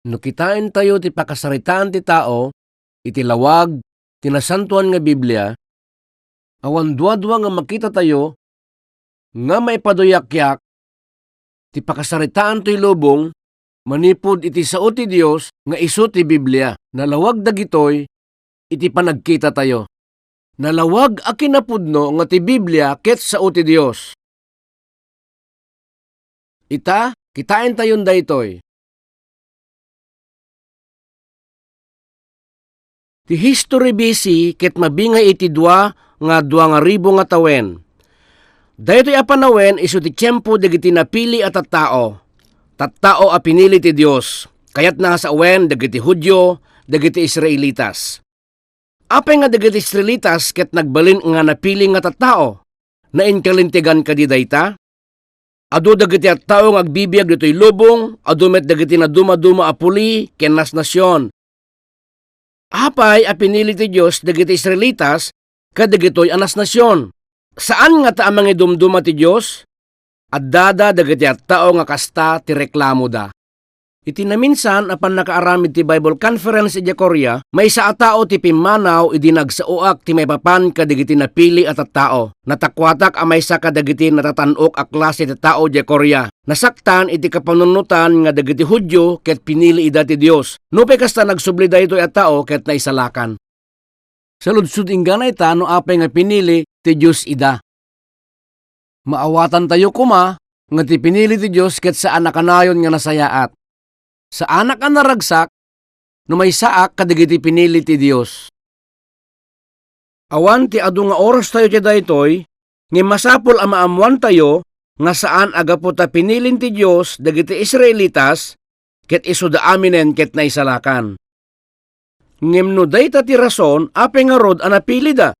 No kitain tayo ti pakasaritaan ti tao, iti lawag, tinasantuan nga Biblia, awan dua-dua nga makita tayo, nga maipaduyakyak, ti pakasaritaan to'y lubong, manipod iti sao ti Dios nga isu ti Biblia. Nalawag dagitoy, iti panagkita tayo. Nalawag a kinapudno nga ti Biblia ket sao ti Dios. Ita, kitain tayon daytoy. Ti history BC ket mabingay iti dua nga ribo nga tawen. Daytoy a panawen isu ti tiyempo dagiti napili at tattao. Tattao a pinili ti Dios. Kayat na sa awen dagiti Hudyo, dagiti Israelitas. Apay nga dagiti Israelitas ket nagbalin nga napili nga tattao. Nainkalintigan kadi dayta. Adu dagiti tattao nga agbibiyag ditoy lubong, adu met dagiti na duma-duma a puli ken nasyon. Apay a pinili ti Dios dagiti Israelitas kadagitoy anas nasyon. Saan nga ta amang idumduma ti Dios? Addada dagiti tao nga kasta ti reklamo da. Iti naminsan apan nakaaramid ti Bible Conference iti Korea, may sa tao ti pimanaw idi nagsauak ti maypapan kadagiti napili at tao. Natakwatak a maysa kadagiti natatanok a klase ti tao iti Korea. Nasaktan iti kapanunutan nga dagiti Hudyo ket pinili ida ti Dios. Nupay kasta nagsubli daytoy a tao ket naisalakan. Saludsud ingganay ta no apay nga pinili ti Dios ida. Maawatan tayo kuma nga ti pinili ti Dios ket saan nakanayon nga nasayaat. Sa anak ang naragsak, no may saak kadagiti pinili ti Dios. Awan ti adu nga oras tayo ti daytoy, nga masapol a maamuan tayo, nga saan agapo ta pinilin ti Dios dagiti Israelitas, ket isu da aminen ket naisalakan. Ngem no dayta ti rason, apay nga rod a napili da.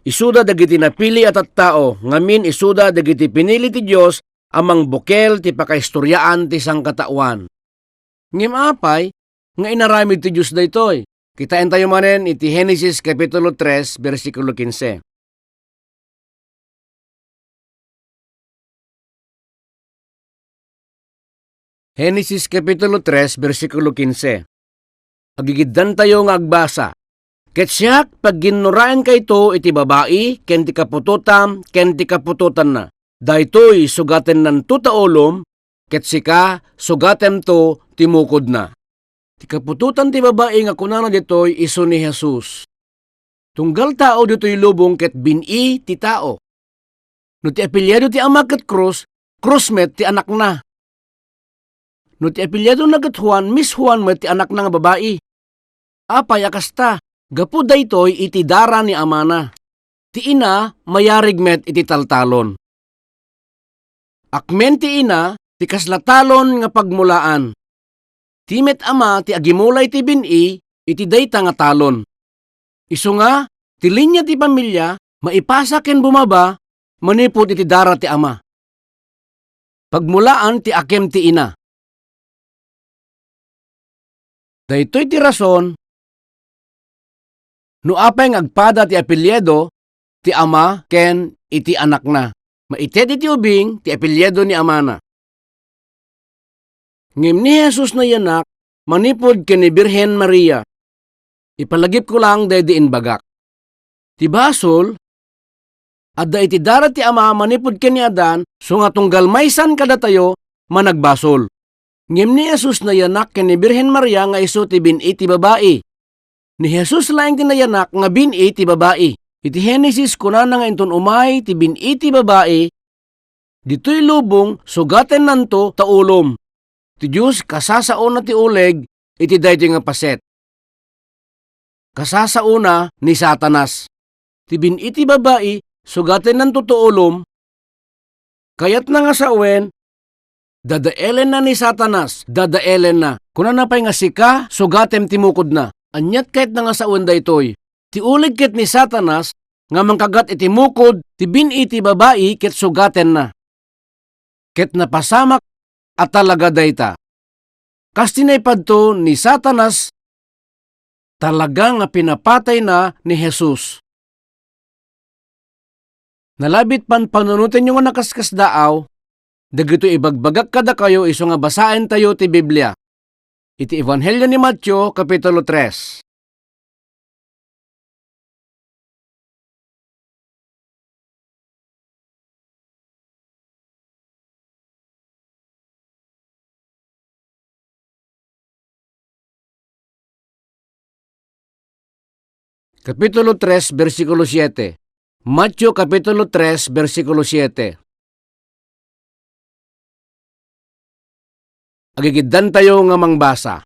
Isuda dagiti napili at tao, ngamin isuda dagiti pinili ti Dios, amang bukel ti pakaistoryaan ti sangkatauan. Ngem apay, nga inaramid ti Diyos daytoy. Kitain tayo manen iti Genesis Kapitulo 3, versikulo 15. Genesis Kapitulo 3, versikulo 15. Agigiddan tayo nga agbasa. Ket siyak pag ginuraen kayto iti babae, ken ti kaputotam, ken ti kaputotan na. Daytoy sugaten nan tutaolom, ket sika sugatem to timukod na. Ti kapututan ti babae nga kunana ditoy isu ni Jesus. Tunggal tao ditoy lubong ket bini ti tao. No ti apelyado ti ama ket krus met ti anak na. No ti apelyado na ket Juan, Miss Juan met ti anak na nga babae. Apay akasta, gapu daytoy iti dara ni amana. Ti ina mayarig met iti taltalon. Akmen ti ina ti kaslatalon nga pagmulaan. Ti met ama ti agimulay ti bini iti dayta nga talon. Isu nga ti linya ti pamilya maipasa ken bumaba manipod iti dara ti ama. Pagmulaan ti akem ti ina. Daytoy ti rason no apay nga agpada ti apelyedo ti ama ken iti anak na. Maited iti ubing ti apelyedo ni amana. Ngem ni Jesus na yanak, manipod ken ni Birhen Maria. Ipalagip ko lang daydiin bagak. Ti basol, adda iti dara ti ama manipod ken ni Adan, so nga tunggal maysan kada tayo managbasol. Ngem ni Jesus na yanak ken ni Birhen Maria nga isu ti bini ti babae. Ni Jesus laeng tinayanak nga bini ti babae. Iti Genesis kunana nga inton umay ti bini ti babae, ditoy lubong sugaten nanto taulom. Ti Diyos kasasauna ti uleg iti daytoy nga paset. Kasasauna ni Satanas. Ti bini ti babae sugaten nanto taulom. Kayat na nga sa uwen, dadaelen na ni Satanas, dadaelen na. Kunana pay nga sika sugatem timukod na. Anyat kayat na nga sa uwen daytoy. Ti uleg ket ni Satanas nga mangkagat iti mukod ti bini ti babae ket sugaten na. Ket napasamak at talaga dayta. Kastinay padto ni Satanas talaga nga pinapatay na ni Jesus. Nalabit pan panunutin yung nakaskas daaw, dagito ibagbagak kada kayo iso nga basaen tayo ti Biblia. Iti Ebanghelyo ni Mateo, Kapitulo 3. Kapitulo 3, versikulo 7. Mateo Kapitulo 3, versikulo 7. Agigiddan tayo nga mangbasa.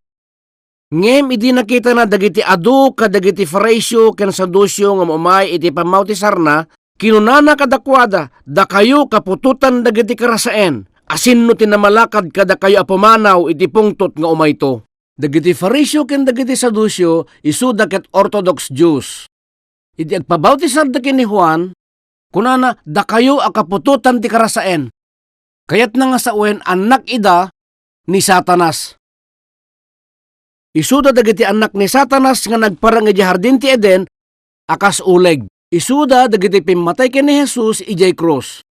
Ngem idi nakita na dagiti adu kadagiti Fariseo ken Sadusyo nga umay iti pamautisar na, kinunana kadakwada, da kayo kapututan dagiti karasaen, asin no tinamalakad kada kayo apumanaw iti pungtot nga umayto. Dagiti Fariseo ken dagiti Sadusyo isu daket Orthodox Jews. Iti agpabautisar da ken ni Juan, kunana da kayo akapututan ti karasaen. Kayat na nga sa uwen anak ida ni Satanas. Isuda dagiti anak ni Satanas nga nagparang iti hardin ti Eden akas uleg. Isuda dagiti pimatay ken ni Jesus ijay krus.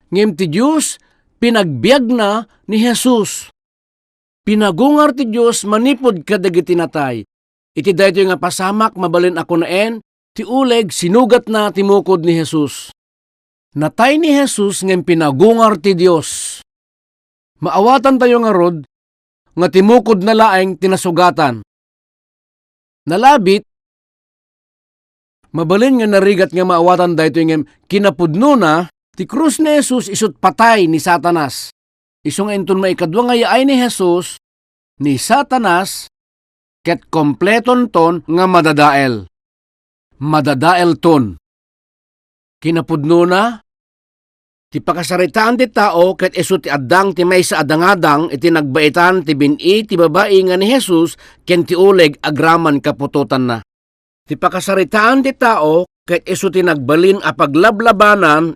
Ngem ti Dios pinagbiag na ni Jesus. Pinagungar ti Dios manipod kadagiti natay. Iti daytoy nga pasamak mabalin ako naen, ti uleg sinugat na timukod ni Jesus. Natay ni Jesus ngem pinagungar ti Dios. Maawatan tayo nga rod, nga timukod na laeng tinasugatan. Nalabit, mabalin nga narigat nga maawatan daytoy ngem kinapudno na, ti krus ni Jesus isut patay ni Satanas. Isong enton maikadwa nga yaay ni Jesus, ni Satanas, ket kompleton ton nga madadael. Madadael ton. Kinapudno na, ti pakasaritaan ti tao ket isu ti addang ti maysa adangadang iti nagbaitan ti bin-i ti babae nga ni Jesus ken ti uleg agraman kaputotan na. Ti pakasaritaan ti tao ket isu ti nagbalin a paglablabanan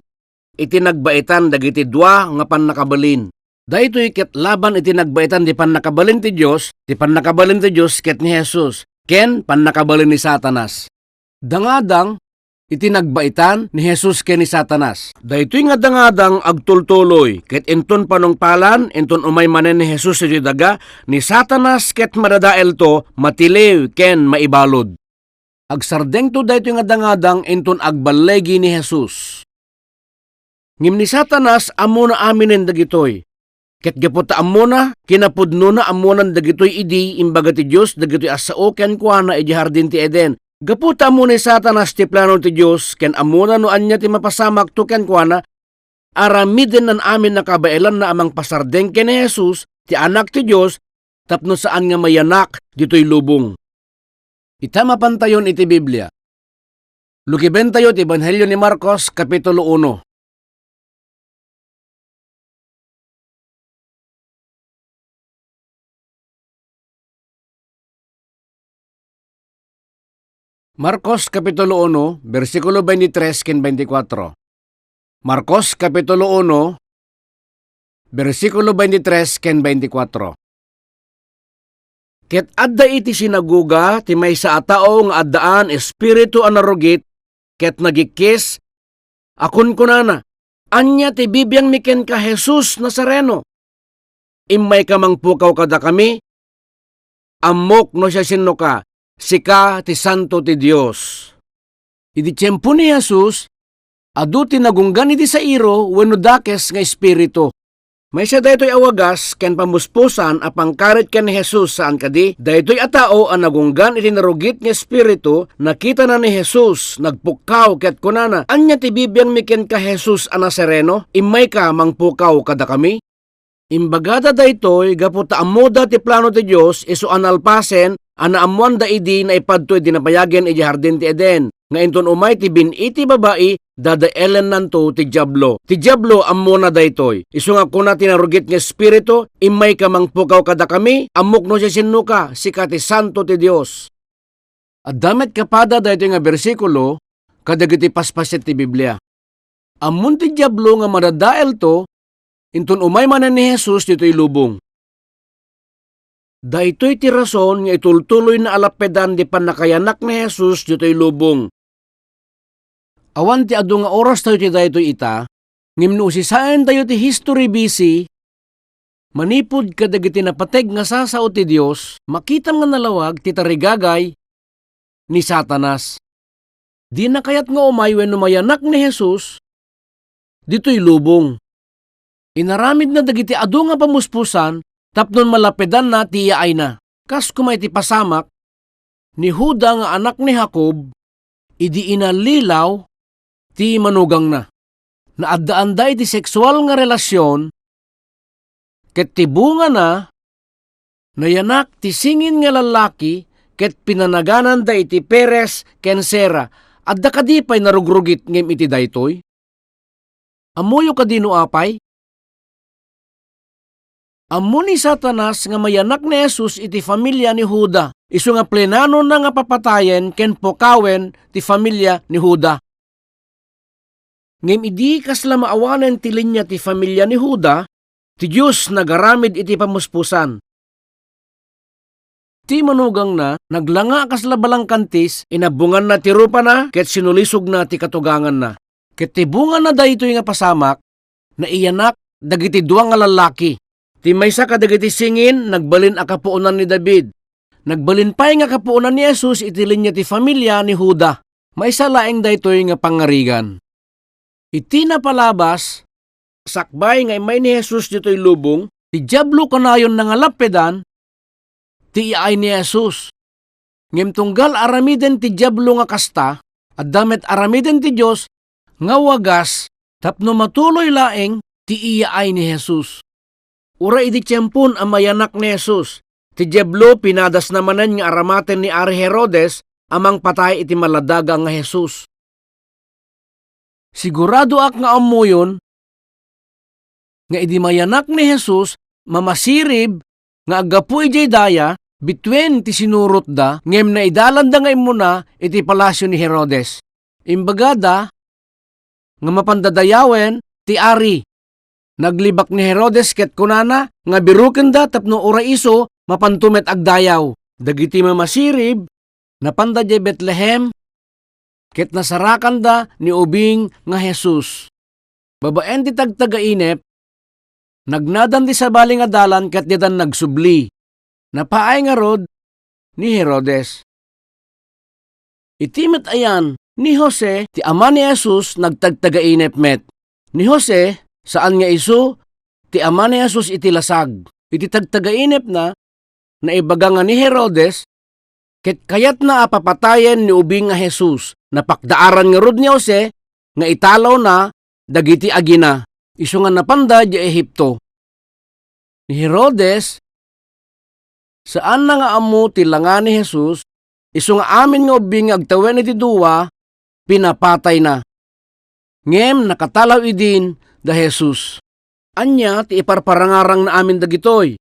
iti nagbaitan dagiti dua nga pannakabalin. Daytoy ket laban iti nagbaitan ti pannakabalin ti Dios, ti pannakabalin ti Dios ket ni Jesus, ken pannakabalin ni Satanas. Dangadang iti nagbaitan ni Jesus ken ni Satanas. Daytoy nga dangadang agtultuloy ket enton panungpalan enton umay manen ni Jesus iti daga ni Satanas ket madadael to matiliw ken maibalod. Agsardeng to daytoy nga dangadang enton agbalegi ni Jesus. Ngem ni Satanas amo na aminen dagitoy. Ket gaputa amuna, kinapudno na amunan dagitoy idi imbaga ti Dios dagitoy asao ken kuana iti hardin ti Eden. Gaputa amuna ni Satanas ti plano ti Dios ken amuna no anya ti mapasamak to ken kuana, aramiden nan amin nakabailan na amang pasardeng ken ni Jesus ti anak ti Dios tapno saan nga mayanak ditoy lubong. Itama pantayon iti Biblia. Lukiben tayo ti Ebanghelyo ni Marcos Kapitulo 1. Marcos Kapitulo 1, versikulo 23 ken 24. Marcos Kapitulo 1, versikulo 23 ken 24. Ket adda iti sinaguga ti maysa a tao nga addaan espiritu a narugit ket nagikis akon kunana, anya ti bibiyang miken ka Jesus Nazareno. Immay ka mangpukaw kada kami, amok no siya sinno ka, sika ti santo ti Dios. Iti tiyempo ni Jesus, adu ti nagunggan iti sairo wenno dakes nga espiritu. May siya daytoy awagas ken pamuspusan a pangkarit ken ni Jesus saan kadi, daytoy a tao a nagunggan iti narugit nga espiritu, nakita na ni Jesus, nagpukaw ket kunana, anya ti bibiyang miken ka Jesus a Nazareno, immay ka mangpukaw kada kami. Imbagada daytoy gaputa amoda ti plano ti Dios isu analpasen ana amuan da idi na ipadto iti napayagen iti hardin ti Eden. Nga inton umay ti bin-i ti babae dadaelen nanto ti diablo. Ti diablo amuna daytoy. Isu nga kuna tinarugit nga espiritu, immay ka mangpukaw kada kami, amok no siya sinno ka, sika ti santo ti Dios. At damet kapada daytoy nga bersikulo kadagiti paspaset ti Biblia. Amun ti diablo nga madadael to, inton umay manen ni Jesus dito'y lubong. Daytoy ti rason nga itultuloy na alapedan di panakayanak ni Jesus dito'y lubong. Awan ti adu nga oras tayo ti daytoy ita, ngimno usisain tayo ti history busy, Manipod kadagiti napateg nga sasao ti Dios, makitam nga nalawag ti tarigagay ni Satanas. Di na kayat nga umay wenno mayanak ni Jesus, dito'y lubong. Inaramid na dagiti adu nga pamuspusan, tapnon malapedan na ti yaay na. Kas kumay ti pasamak, ni Juda nga anak ni Jacob, idi inalilaw ti manugang na. Naaddaanday ti sexual nga relasyon, ket tibunga na, nayanak ti singin nga lalaki, ket pinanaganan da iti Perez ken Sera, adda kadipay narugrugit ngem iti daytoy. Amuyo kadino apay? Ammo ni Satanas nga mayanak ni Jesus iti familia ni Juda. Isu nga plenano na nga papatayen ken pokawen ti familia ni Juda. Ngem idi kasla maawanen ti linya ti familia ni Juda, ti Diyos nagaramid iti pamuspusan. Ti manugang na, naglanga kasla balang kantis, inabungan na ti rupa na, ket sinulisog na ti katugangan na. Ket ti bunga na daytoy nga pasamak, na iyanak dagiti duwa nga lalaki. Ti maysa kadagiti singin, nagbalin a kapuunan ni David. Nagbalin pay nga kapuunan ni Jesus iti linya ti familia ni Juda. Maysa laeng daytoy nga pangarigan. Iti napalabas, sakbay nga imay ni Jesus dito'y lubong, ti diablo kanayon nga lapedan, ti iay ni Jesus. Ngem tunggal aramiden ti diablo nga kasta, at damet aramiden ti Diyos, nga wagas, tapno matuloy laeng, ti iyaay ni Jesus. Ura iti tiyempon ang mayanak ni Jesus. Ti diablo pinadas namanen nga aramaten ni Ari Herodes, amang patay iti maladaga nga Jesus. Sigurado ak nga amuyon, nga idi mayanak ni Jesus, mamasirib, nga agapu ijay daya, between ti sinurot da, ngem na idalan da nga imuna, iti palasyo ni Herodes. Imbagada, nga mapandadayawen, ti Ari. Naglibak ni Herodes ket kunana, nga biruken da tapno ura iso, mapantumet agdayaw. Dagiti mamasirib, napanda di Bethlehem, ket nasarakan da ni ubing nga Jesus. Babaen ti tagtagainep, nagnadan ti sabali nga dalan ket didan nagsubli. Napaay nga rod ni Herodes. Itimet ayan, ni Jose, ti ama ni Jesus, nagtagtagainep met. Ni Jose, saan nga iso, ti ama ni Jesus iti lasag. Iti tagtagainep na ibaga nga ni Herodes, ket kayat na apapatayen ni ubing nga Jesus. Napakdaaran nga rod ni Jose, nga italaw na, dagiti agina. Isu nga napanda di Ehipto. Ni Herodes, saan na nga amo ti langa ni Jesus, isu nga amin nga ubing agtawen iti duwa, pinapatay na. Ngem nakatalaw idin da Jesus. Anya ti iparparangarang na amin dagitoy.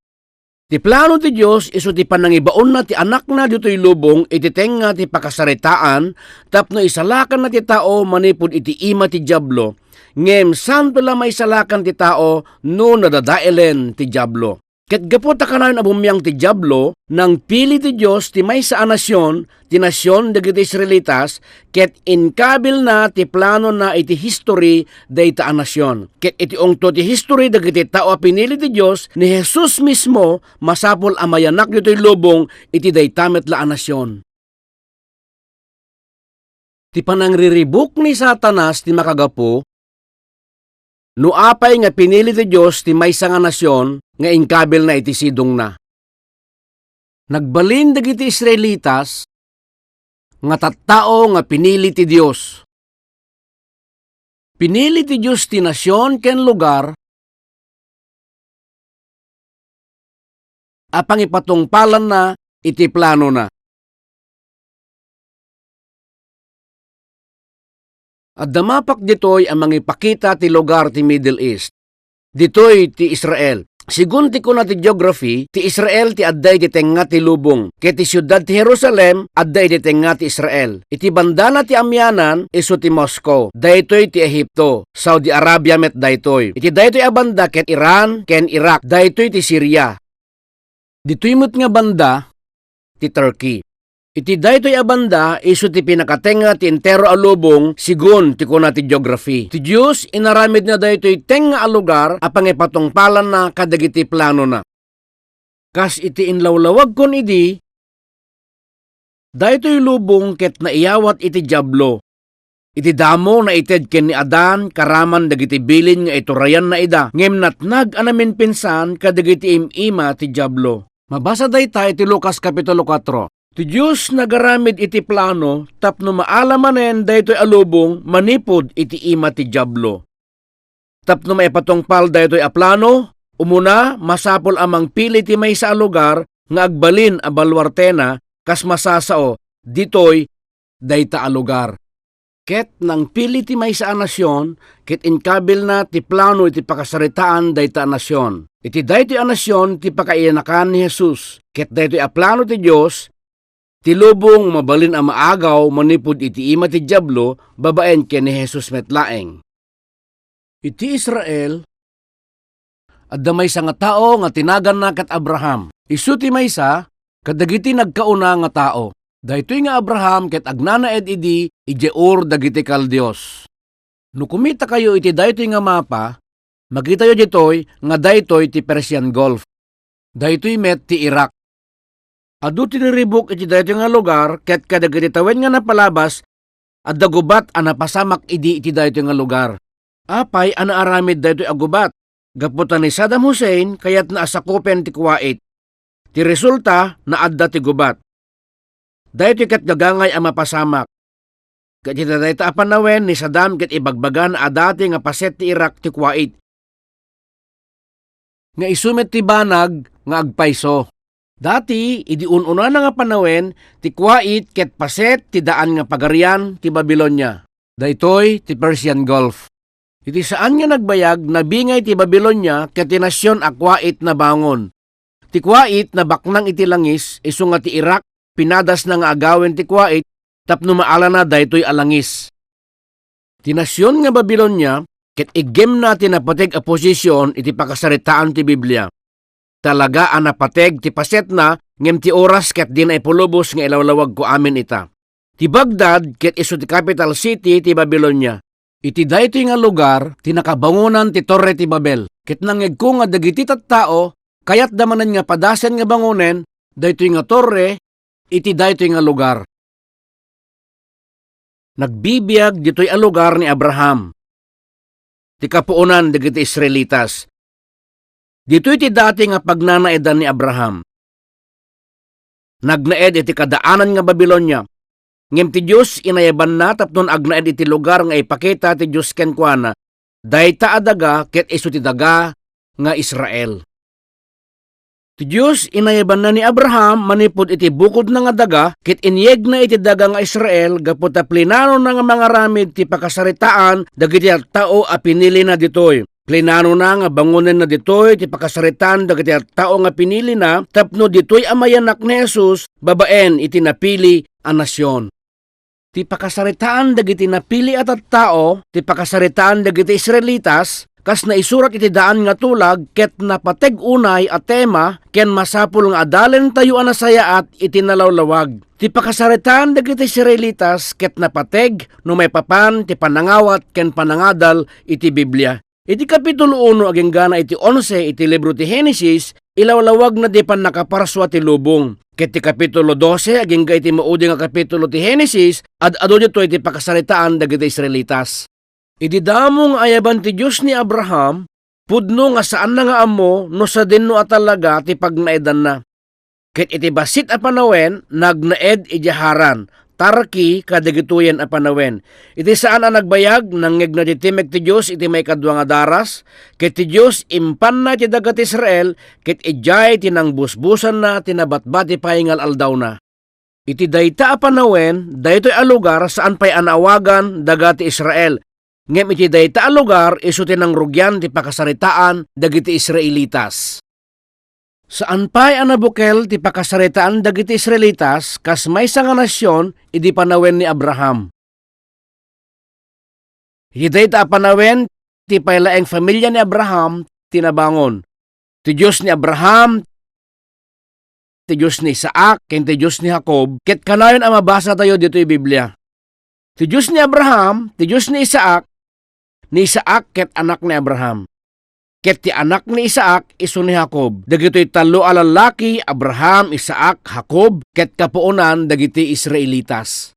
Ti plano ti Dios isu ti panangibaon na ti anak na dito'y lubong iti tenga ti pakasaritaan tapno isalakan na ti tao manipod iti ima ti diablo. Ngem santo la may salakan ti tao no nadadaelen ti diablo. Ket gapot ta kanayon abumyang ti diablo nang pili ti Dios ti maysa a nasyon, ti nasyon dagiti Israelitas, ket inkabil na ti plano na iti history dayta a nasyon. Ket iti ongto ti history dagiti tao a pinili ti Dios ni Jesus mismo masapol a mayanak dito'y lubong iti daytamet la a nasyon. Ti panangriribuk ni Satanas ti makagapo, no apay nga pinili ti Dios ti maysa nga nasyon nga inkabil na iti sidong na. Nagbalin dagiti Israelitas nga tattao nga pinili ti Dios. Pinili ti Dios ti nasyon ken lugar apang ipatungpalan na iti plano na. At damapak ditoy ang mangipakita ti lugar ti Middle East. Ditoy ti Israel. Sigun ti kuna ti geography, ti Israel ti adday ti tenga ti lubong. Ket ti syudad ti Jerusalem, adday ti tenga ti Israel. Iti bandana ti amyanan, isu ti Moscow. Daytoy ti Ehipto. Saudi Arabia met daytoy. Iti daytoy a banda ket Iran, ken Iraq. Daytoy ti Syria. Ditoy met nga banda, ti Turkey. Iti daytoy abanda isu ti pinakatenga ti entero a lubong sigun ti kuna ti geography. Ti Dios inaramid na daytoy tenga a lugar a pangipatungpalan na kadagiti plano na. Kas iti inlawlawag kon idi, daytoy lubong ket naiyawat iti diablo. Iti damo na ited ken ni Adan karaman dagiti bilin nga iturayan na ida, ngem natnag anamin pinsan kadagiti imima ti diablo. Mabasa dayta iti Lucas Kapitulo 4. Ti Diyos nagaramid iti plano tapno maalamanen daytoy alubong manipod iti ima ti diablo. Tapno maipatungpal daytoy a plano, umuna masapol amang pili ti maysa a lugar nga agbalin a balwartena kas masasao ditoy dayta a lugar. Ket nang pili ti maysa a nasyon, ket inkabil na ti plano iti pakasaritaan dayta a nasyon. Iti daytoy a nasyon ti pakaiyanakan ni Jesus, ket daytoy a plano ti Dios ti lubong mabalin a maagaw manipod iti ima ti diablo babaen ken ni Jesus metlaeng. Iti Israel adda maysa nga tao nga tinagan na ket Abraham. Isu ti maysa kadagiti nagkauna nga tao. Daytoy nga Abraham ket agnanaed idi ije Ur dagiti Kaldios. No kumita kayo iti daytoy nga mapa, makita yo ditoy nga daytoy ti Persian Gulf. Daytoy met ti Iraq. Adu tiniribok iti daytoy nga lugar ket kadagiti tawen nga napalabas adda gubat a napasamak idi iti daytoy nga lugar. Apay ana aramid daytoy a gubat. Gaputan ni Saddam Hussein kayat naasakupen ti Kuwait. Ti resulta na adda ti gubat. Daytoy ket gagangay a mapasamak. Ket iti dayta a panawen ni Saddam ket ibagbagan a dati nga paset ti Iraq ti Kuwait. Nga isumet ti banag nga agpayso. Dati, idi ununa na nga panawen, ti Kuwait ket paset ti daan nga pagarian ti Babylonia. Daytoy ti Persian Gulf. Iti saan nga nagbayag, nabingay ti Babylonia ket ti nasyon a Kuwait na bangon. Ti Kuwait na baknang iti langis, isu nga ti Iraq, pinadas na nga agawin ti Kuwait, tapno maala na daytoy alangis. Ti nasyon nga Babylonia, ket igem na ti napateg a posisyon iti pakasaritaan ti Biblia. Talaga anapateg ti paset na ngem ti oras ket di na ipulubos nga ilawlawag ko amin ita. Ti Baghdad ket isu ti capital city ti Babylonia. Iti daytoy nga lugar ti nakabangunan ti Torre ti Babel. Ket nangegko nga dagiti tattao kayat damanen nga padasen nga bangunen daytoy nga torre iti daytoy nga lugar. Nagbibiyag ditoy a lugar ni Abraham. Ti kapuunan dagiti Israelitas. Dito'y ti dati nga pagnanaedan ni Abraham. Nagnaed iti kadaanan nga Babylonia. Ngem ti Diyos inayaban na tapnon agnaed iti lugar nga ipakita ti Diyos ken kuana. Dayta adaga ket isu ti daga nga Israel. Ti Diyos inayaban na ni Abraham manipod iti bukod na nga daga ket inyeg na iti daga nga Israel gapu ta plinano na nga mga ramid ti pakasaritaan dagiti tao a pinili na ditoy. Plinano na nga bangunan na ditoy ti pakasaritan dagiti tao nga pinili na tapno ditoy amayanak ni Jesus babaen iti napili a nasyon. Ti pakasaritaan dagiti napili at tao ti pakasaritaan dagiti Israelitas kas naisurat iti daan nga tulag ket napateg unay a tema ken masapul nga adalen tayo anasayaat iti nalawlawag. Ti pakasaritaan dagiti Israelitas ket napateg no may papan ti panangawat ken panangadal iti Biblia. Iti Kapitulo 1 aging gana iti 11 iti libro ti Henesis, ilawlawag na di pan nakaparswa ti lubong. Ket ti Kapitulo 12 aging ga iti maudi nga kapitulo ti Henesis, ado dito iti pakasaritaan dagiti Israelitas. Iti damong ayaban ti Diyos ni Abraham, pudno nga saan na nga amo no sa dinno atalaga ti pagnaedan na. Ket iti basit a panawen, nagnaed iti Haran. Tarki kadagituyen a panawen. Iti saan a nagbayag nangeg na titimeg ti Dios iti may kadwa nga daras ket ti Dios impan na ti dagat Israel ket ijay tinangbusbusan na tinabatbat ti paingal aldaw na. Iti dayta a panawen daytoy a lugar saan pay anawagan dagati Israel. Ngem iti dayta a lugar isu tinangrugyan ti pakasaritaan dagiti Israelitas. Saan pa'y anabukel ti pakasaritaan dagiti Israelitas kas maysa nga nasyon idi panawen ni Abraham. Iti dayta panawen ti paylaeng familia ni Abraham tinabangon. Ti Diyos ni Abraham ti Diyos ni Isaac, ken ti Diyos ni Jacob, ket kanayon ang mabasa tayo dito yung Biblia. Ti Diyos ni Abraham, ti Diyos ni Isaac ket anak ni Abraham. Ket ti anak ni Isaac isu ni Jacob. Dagitoy talo a lalaki, Abraham, Isaac, Jacob, ket kapuonan dagiti Israelitas.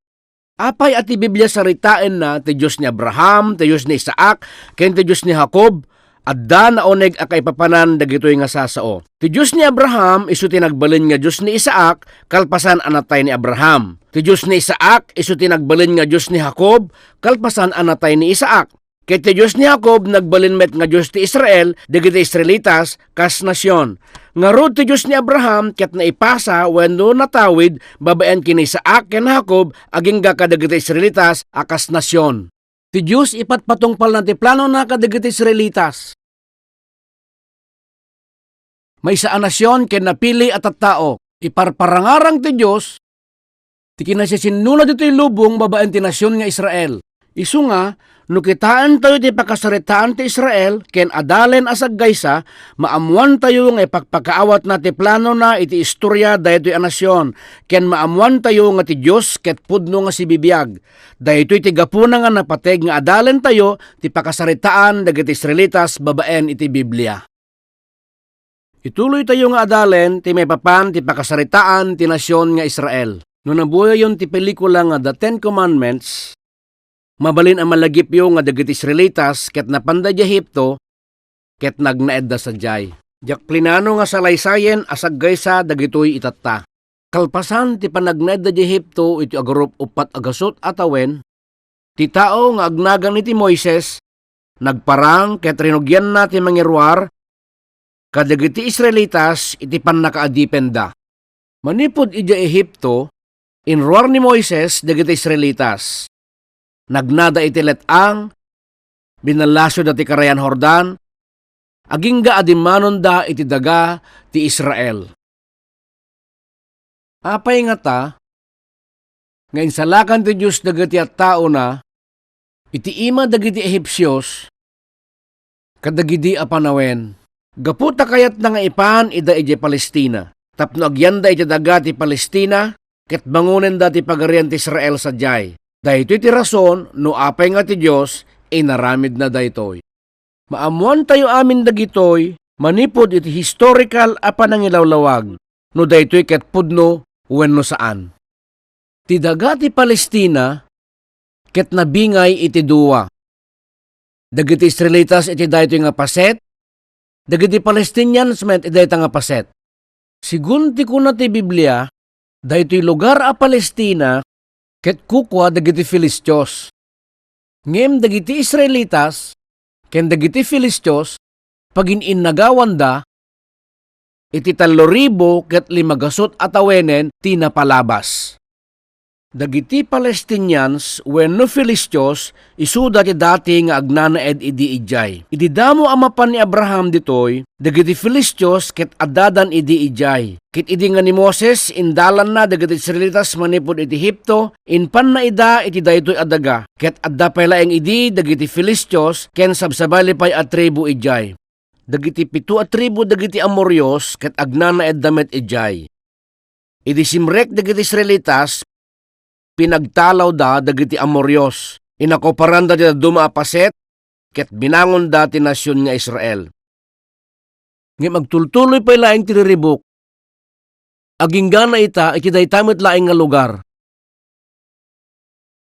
Apay at ti Biblia saritain na ti Diyos ni Abraham, ti Diyos ni Isaac, ken ti Diyos ni Jacob, adda na oneg a kaipapanan dagitoy nga sasao. Ti Diyos ni Abraham isu ti nagbalin nga Diyos ni Isaac, kalpasan anatay ni Abraham. Ti Diyos ni Isaac isu ti nagbalin nga Diyos ni Jacob, kalpasan anatay ni Isaac. Ket ti Diyos ni Jacob nagbalin met nga Diyos ti Israel, dagiti Israelitas kas nasyon. Ngarud ti Diyos ni Abraham ket naipasa wenno natawid babaen kini Isaac ken Jacob aging kadagiti Israelitas akas nasyon. Ti Diyos ipatpatungpal na ti plano na kadagiti Israelitas. May sa nasyon ken napili at tao. Iparparangarang ti Diyos ti kinasisinuna dito'y lubong babaen ti nasyon nga Israel. Isu nga, no kitaan tayo ti pakasaritaan ti Israel, ken adalen asag gaysa, maamuan tayo nga ipagpakaawat na ti plano na iti istorya daytoy a nasyon, ken maamuan tayo nga ti Diyos ket pudno nga si bibiyag. Daytoy ti gapuna nga napateg nga adalen tayo ti pakasaritaan dagiti Israelitas babaen iti Biblia. Ituloy tayo nga adalen ti may papan ti pakasaritaan ti nasyon nga Israel. No nabuhay yon ti pelikula nga The Ten Commandments, mabalin ang malagipyo nga dagiti Israelitas ket napanda di Ehipto ket nagnaed da sadyay. Jak plinano nga salaysayen asag gaysa dagitoy itatta. Kalpasan ti panagnaed da di Ehipto iti agarup upat agasot atawen, ti tao nga agnagan ni ti Moises nagparang ket rinugyan na ti mangirwar kadagiti Israelitas iti pannakaadipenda. Manipod iti Ehipto, inruar ni Moises dagiti Israelitas. Nagnada iti letang, binalasyo dati karayan Hordan, aging ga adimanon da iti daga ti Israel. Apay nga ta, nga insalakan ti Diyos dagiti at tao na, iti ima dagiti Ehipsyos, kadagidi apanawen. Gaputa kayat na nga ipan ida iti Palestina. Tapno agyanda iti daga ti Palestina, ket bangunen dati pagarian ti Israel sa jay. Dahito iti rason, no apay nga ti Diyos, inaramid na daytoy. Maamuan tayo amin dagitoy, manipod iti historical a panangilawlawag, no daytoy ket pudno wenno saan. Ti daga ti Palestina, ket nabingay iti duwa. Dagiti Israelitas iti daytoy nga paset, dagiti Palestinians met iti dayta nga paset. Sigun ti kuna ti Biblia, daytoy lugar a Palestina, ket kukwa dagiti Filistios. Ngem dagiti Israelitas, ken dagiti Filistios, pagin-innagawan da, iti 3,000 ket 500 atawenen tinapalabas. Dagiti Palestinians wenno Filistios isu dati nga agnanaed idi ijay. Idi damo amapan ni Abraham ditoy, dagiti Filistios ket addadan idi ijay. Ket idi nga ni Moses indalan na dagiti Israelitas manipod iti Ehipto, inpan na ida iti daytoy adaga. Ket adda pay laeng idi dagiti Filistios ken sabsabali pay a tribu ijay. Dagiti 7 tribu dagiti Amorios ket agnanaed damet ijay. Idi simrek dagiti Israelitas pinagtalaw da dagiti Amorios. Inakoparan da dumaapaset, ket binangon dati nasyon nga Israel. Ngayon magtultuloy pa ilaing tiriribok, aging gana ita, ikidaytamit laing nga lugar.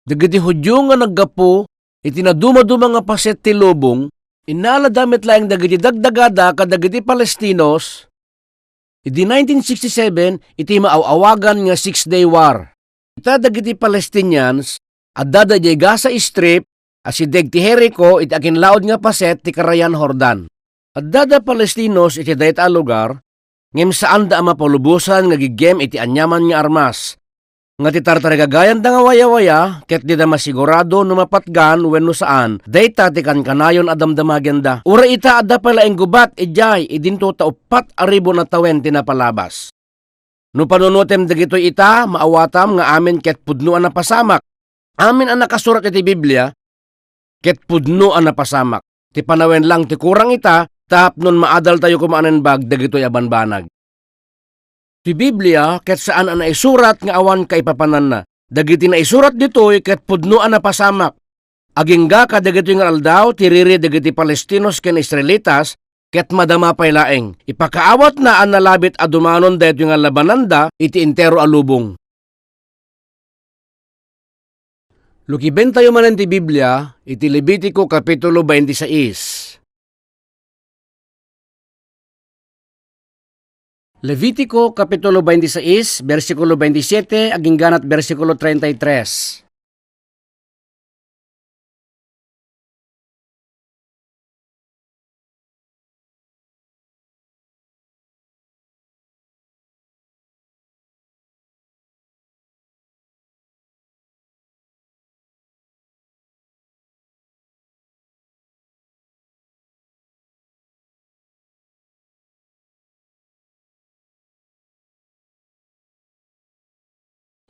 Dagiti Hudyo nga naggapo, itinaduma-duma nga paset ti lubong, inala damit laing dagiti dagdagada kadagiti Palestinos, iti 1967, iti maawagan nga 6-day war. Ita dagiti Palestinians, adda di Gaza Strip, asideg ti Jericho, iti akinlaod nga paset ti karayan Hordan. Adda da Palestinos iti dayta lugar, ngem saan da mapulubusan nga gigem iti anyaman nga armas. Nga ti tartarigagayan da nga waya-waya, ket di da masigurado no mapatgan wenno saan, dayta ti kankanayon adamdamagen da. Ura ita adda pala ing gubat, ijay, idinto ta 4,000 na tawen tinapalabas. No panunutem dagitoy ita, maawatam nga amin ket pudno ang napasamak. Amin ang nakasurat iti Biblia, ket pudno ang napasamak. Ti panawen lang ti kurang ita, tapnon maadal tayo kumaanenbag dagitoy abanbanag. Ti Biblia ket saan ang naisurat nga awan kay papanan na. Dagiti naisurat ditoy ket pudnoan na pasamak. Agingga kadagiti nga aldaw tiriri dagiti Palestinos ken Israelitas ket madama pay laeng. Ipakaawat na ang nalabit adumanon dayto nga labananda iti entero a lubong. Lukiben tayo manen ti Biblia iti Levitico kapitulo 26. Levitico kapitulo 26, versikulo 27, agingganat versikulo 33.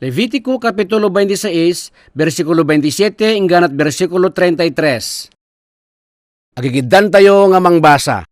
Levitico kapitulo 26, versikulo 27, ingganat versikulo 33. Agigiddan tayo nga mangbasa.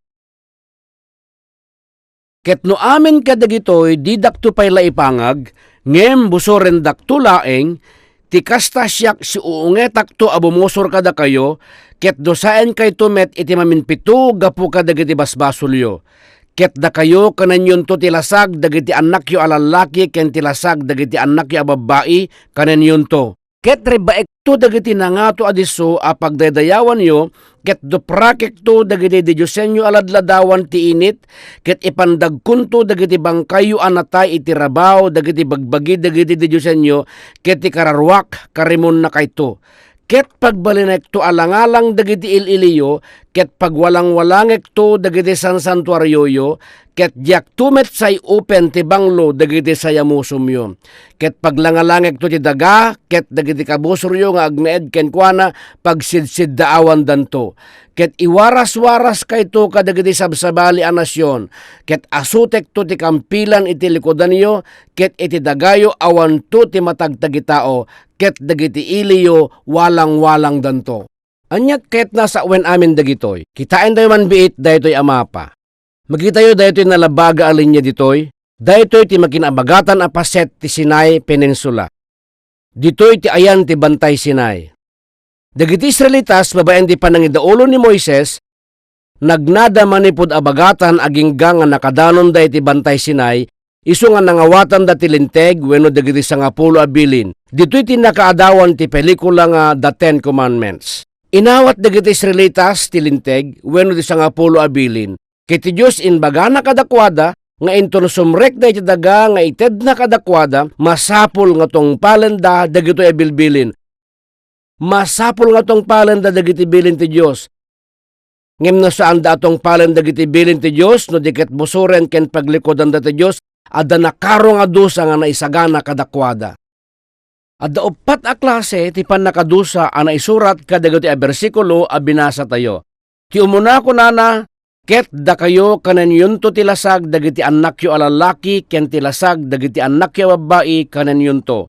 Ket no amin kadagitoy di dakto pay laipangag, ngem busoren dakto laeng, ti kasta siyak si uungetak to abumosor kada kayo, ket dosaen kay tumet iti maminpito gapu kadagiti basbasulyo. Ket da kayo kananyon to tilasag dagiti anak yo alalaki ken tilasag dagiti anak yo ababai kananyon to. Ket rebaek to dagiti nangato adiso apag daydayawan yo ket doprakek to dagiti diyosenyo aladladawan ti init ket ipandagkun to dagiti bangkayo anatay iti rabaw dagiti bagbagi dagiti diyosenyo ket ti kararwak karimon na kayto. Ket pagbalinek to alangalang dagiti ililiyo, ket pagwalang-walangek to dagiti sansantuaryo yo, ket diak tumet say open ti banglo dagiti sayamusum yo. Ket paglangalangek to ti daga, ket dagiti kabusor yo nga agmeed ken kuana pagsidsid daawan danto. Ket iwaras-waras kayto kadagiti sabsabali a nasyon, ket asutek to ti kampilan iti likodan yo, ket iti dagayo awan to ti matagtagi tao, ket dagiti iliyo walang-walang danto. Anyat ket nasa wen amin dagitoy. Kitain tayo man biit daytoy amapa. Magkitayo daytoy nalabaga alinya ditoy. Daytoy ti makinabagatan a paset ti Sinai Peninsula. Ditoy ti ayan ti bantay Sinai. Dagiti Israelitas babaen ti panangidaulo ni Moises nagnada manipod abagatan agingga nga nakadanon day ti bantay Sinai. Isu nga nangawatan da tilinteg wenno dagiti sangapulo a bilin. Dito'y tinakaadawan ti pelikula nga The Ten Commandments. Inawat dagiti Israelitas tilinteg wenno ti sangapulo a bilin. Kiti Dios inbagana kadakwada nga inton sumrek da iti daga nga ited na kadakwada masapul nga tong palenda dagitoy a bilbilin. Masapul nga tong palenda dagiti bilin ti Dios. Ngem no saan da atong palenda dagiti bilin ti Dios no diket busoren ken paglikodan da ti Dios adda nakaro nga dusa nga naisagana kadakwada. Adda upat a klase ti pannakadusa a naisurat kadagiti a bersikulo a binasa tayo. Ti umuna ko nana, ket da kayo kananyon to tilasag dagiti anak yo alalaki ken tilasag dagiti anak yo babai kananyon to.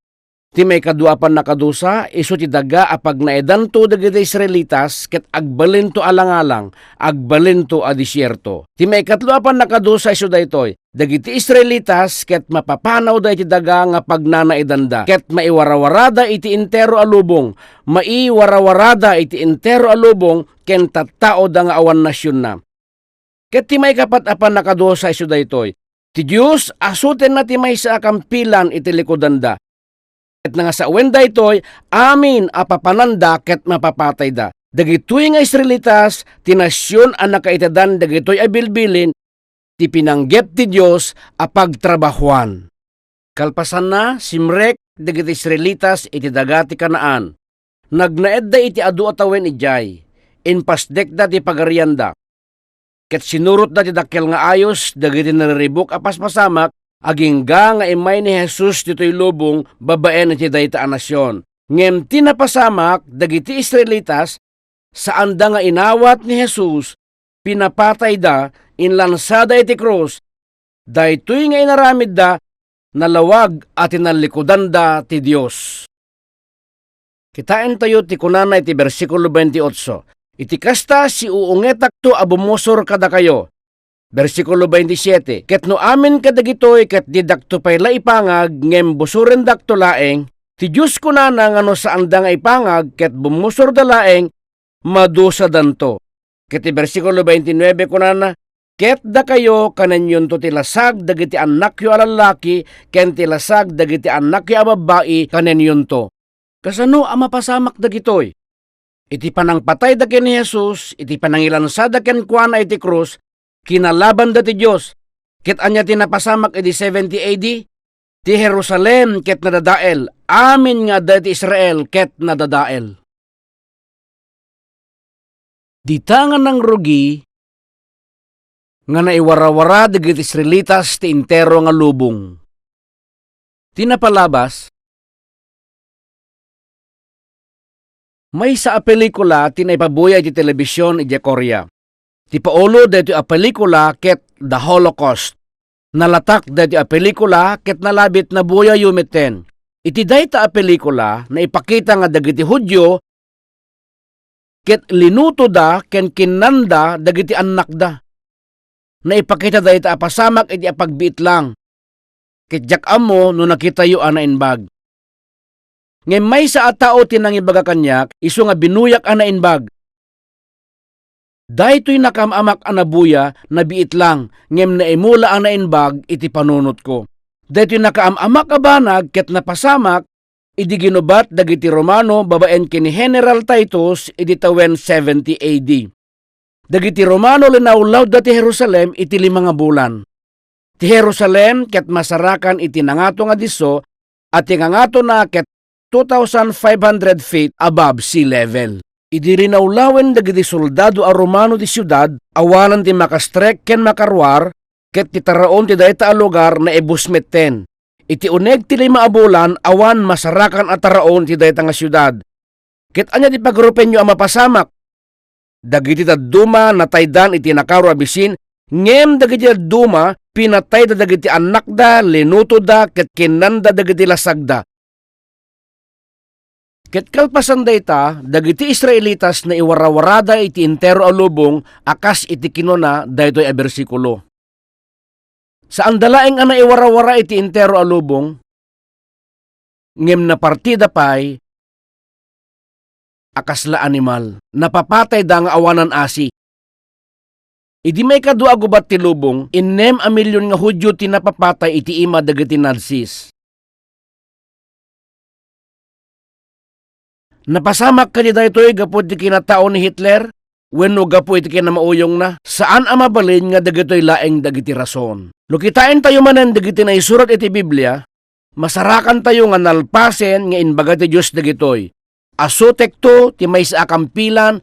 Ti may kadua pannakadusa isu ti daga apag naedan to dagiti Israelitas ket agbalin to alangalang, agbalin to a disyerto. Ti may katlo pannakadusa isu daytoy. Dagiti Israelitas ket mapapanaw da iti daga nga pagnanaidanda ket maiwarawarada iti entero a lubong, maiwarawarada iti entero a lubong ken tattao da nga awan nasyon na. Ket ti may kapat apan nakadusa isu daytoy. Ti Dios asuten na ti maysa a kampilan iti likodanda. Ket nga sa wenda itoy, amin apapananda ket mapapatay da. Dagitoy nga Israelitas, ti nasyon ang nakaitadan dagitoy abilbilin, ti pinanggep ti Dios a pagtrabahuan. Kalpasan na, simrek dagiti Israelitas iti daga ti Kanaan. Nagnaed da iti adu atawen ijay, inpasdek da ti pagarianda. Ket sinurot da ti dakkel nga ayos, dagiti nariribok apas pasamak, agingga nga imay ni Jesus dito'y lubong babaen iti dayta a nasyon. Ngem tinapasamak dagiti Israelitas saan da nga inawat ni Jesus pinapatay da inlansada iti krus. Daytoy nga inaramid da nalawag at inalikudan da ti Dios. Kitain tayo ti kunana iti bersikulo 28. Iti kasta si uungetak to abumosor kada kayo. Versikulo 27, ket no amin kadagitoy ket didakto pay la ipangag ngem busuren dakto laeng, ti Diyos ko na ngano saan da nga ipangag ket bumusor da laeng madusa danto. Ket ti versikulo 29 kunana, ket da kayo kananyon to tilasag dagiti anak yo a lalaki ken tilasag dagiti anak yo a babae kananyon to. Kasano a mapasamak dagitoy? Iti panang patay da ken ni Jesus, iti panangilansa da ken kuana iti krus, kinalaban da ti Diyos. Ket anya tinapasamak iti 70 AD, ti Jerusalem ket nadadael, amin nga da ti Israel ket nadadael. Ditangan ng rugi nga naiwarawara dagiti Israelitas ti intero nga lubong. Tinapalabas, may sa a pelikula tinaipabuya iti telebisyon iti Korea. Ti paulo dito a pelikula ket The Holocaust. Nalatak dito a pelikula ket nalabit na buya yumiten. Iti dayta a pelikula na ipakita nga dagiti Hudyo ket linuto da ken kinanda dagiti anak da. Naipakita dayta a pasamak iti apagbiit lang. Ket jak amo no nakita yu ana inbag. Ngem may sa a tao tinangibaga kanyak isu nga binuyak ana inbag. Daytoy nakamamak anabuya na biit lang ngem naimula ana inbag iti panunot ko. Daytoy nakaamamak abanag ket napasamak idi ginubat dagiti Romano babaen ken ni General Titus idi tawen 70 AD. Dagiti Romano linawlaw dati Jerusalem iti 5 nga bulan. Ti Jerusalem ket masarakan iti nangato nga diso at ti nangato na ket 2,500 feet above sea level. Idi rinawlawen dagiti soldado a Romano ti syudad awanan ti makastrek ken makarwar ket ti taraon ti dayta a lugar na ebusmetten. Iti uneg ti 5 a bulan awan masarakan a taraon ti dayta nga syudad. Ket anya ti pagrupenyo a mapasamak. Dagiti dadduma nataydan iti nakaro a bisin ngem dagiti dadduma pinatay da dagiti anak da linuto da ket kinanda dagiti lasagda. Ket kalpasan dayta dagiti Israelitas na iwarawarada iti intero a lubong akas iti kinuna daytoy a bersikulo. Saan dalaeng ana iwarawara iti intero a lubong ngem na partida pay akas la animal napapatay da nga awanan asi. Idi may kadua gubat ti lubong 6 a milyon nga Hudyo ti napapatay iti ima dagiti Nazis. Napasamak ka di daytoy gapu iti kinatao ni Hitler wenno gapu iti kinamauyong na saan a mabalin nga dagitoy laeng dagiti rason. Lukitain tayo manen dagiti na isurat iti Biblia, masarakan tayo nga nalpasen nga inbaga ti Diyos dagitoy. Asutek to ti may sa akampilan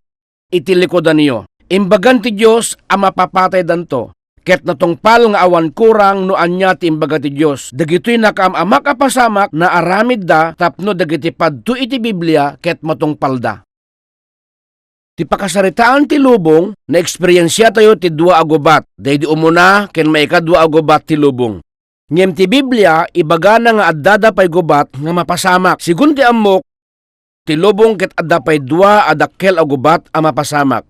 iti likodan niyo. Imbagan ti Diyos a mapapatay danto. Ket natungpal nga awan kurang no anya ti imbaga ti Diyos. Dagitoy nakamamak apasamak na aramid da tapno dagiti padto iti Biblia ket matungpal da. Ti pakasaritaan ti lubong na eksperyensya tayo ti 2 a gubat. Daydi umuna ken maika 2 a gubat ti lubong. Ngem ti Biblia ibaga na nga addada pay gubat nga mapasamak. Sigun ti amok ti lubong ket adda pay 2 a dakkel a gubat a mapasamak.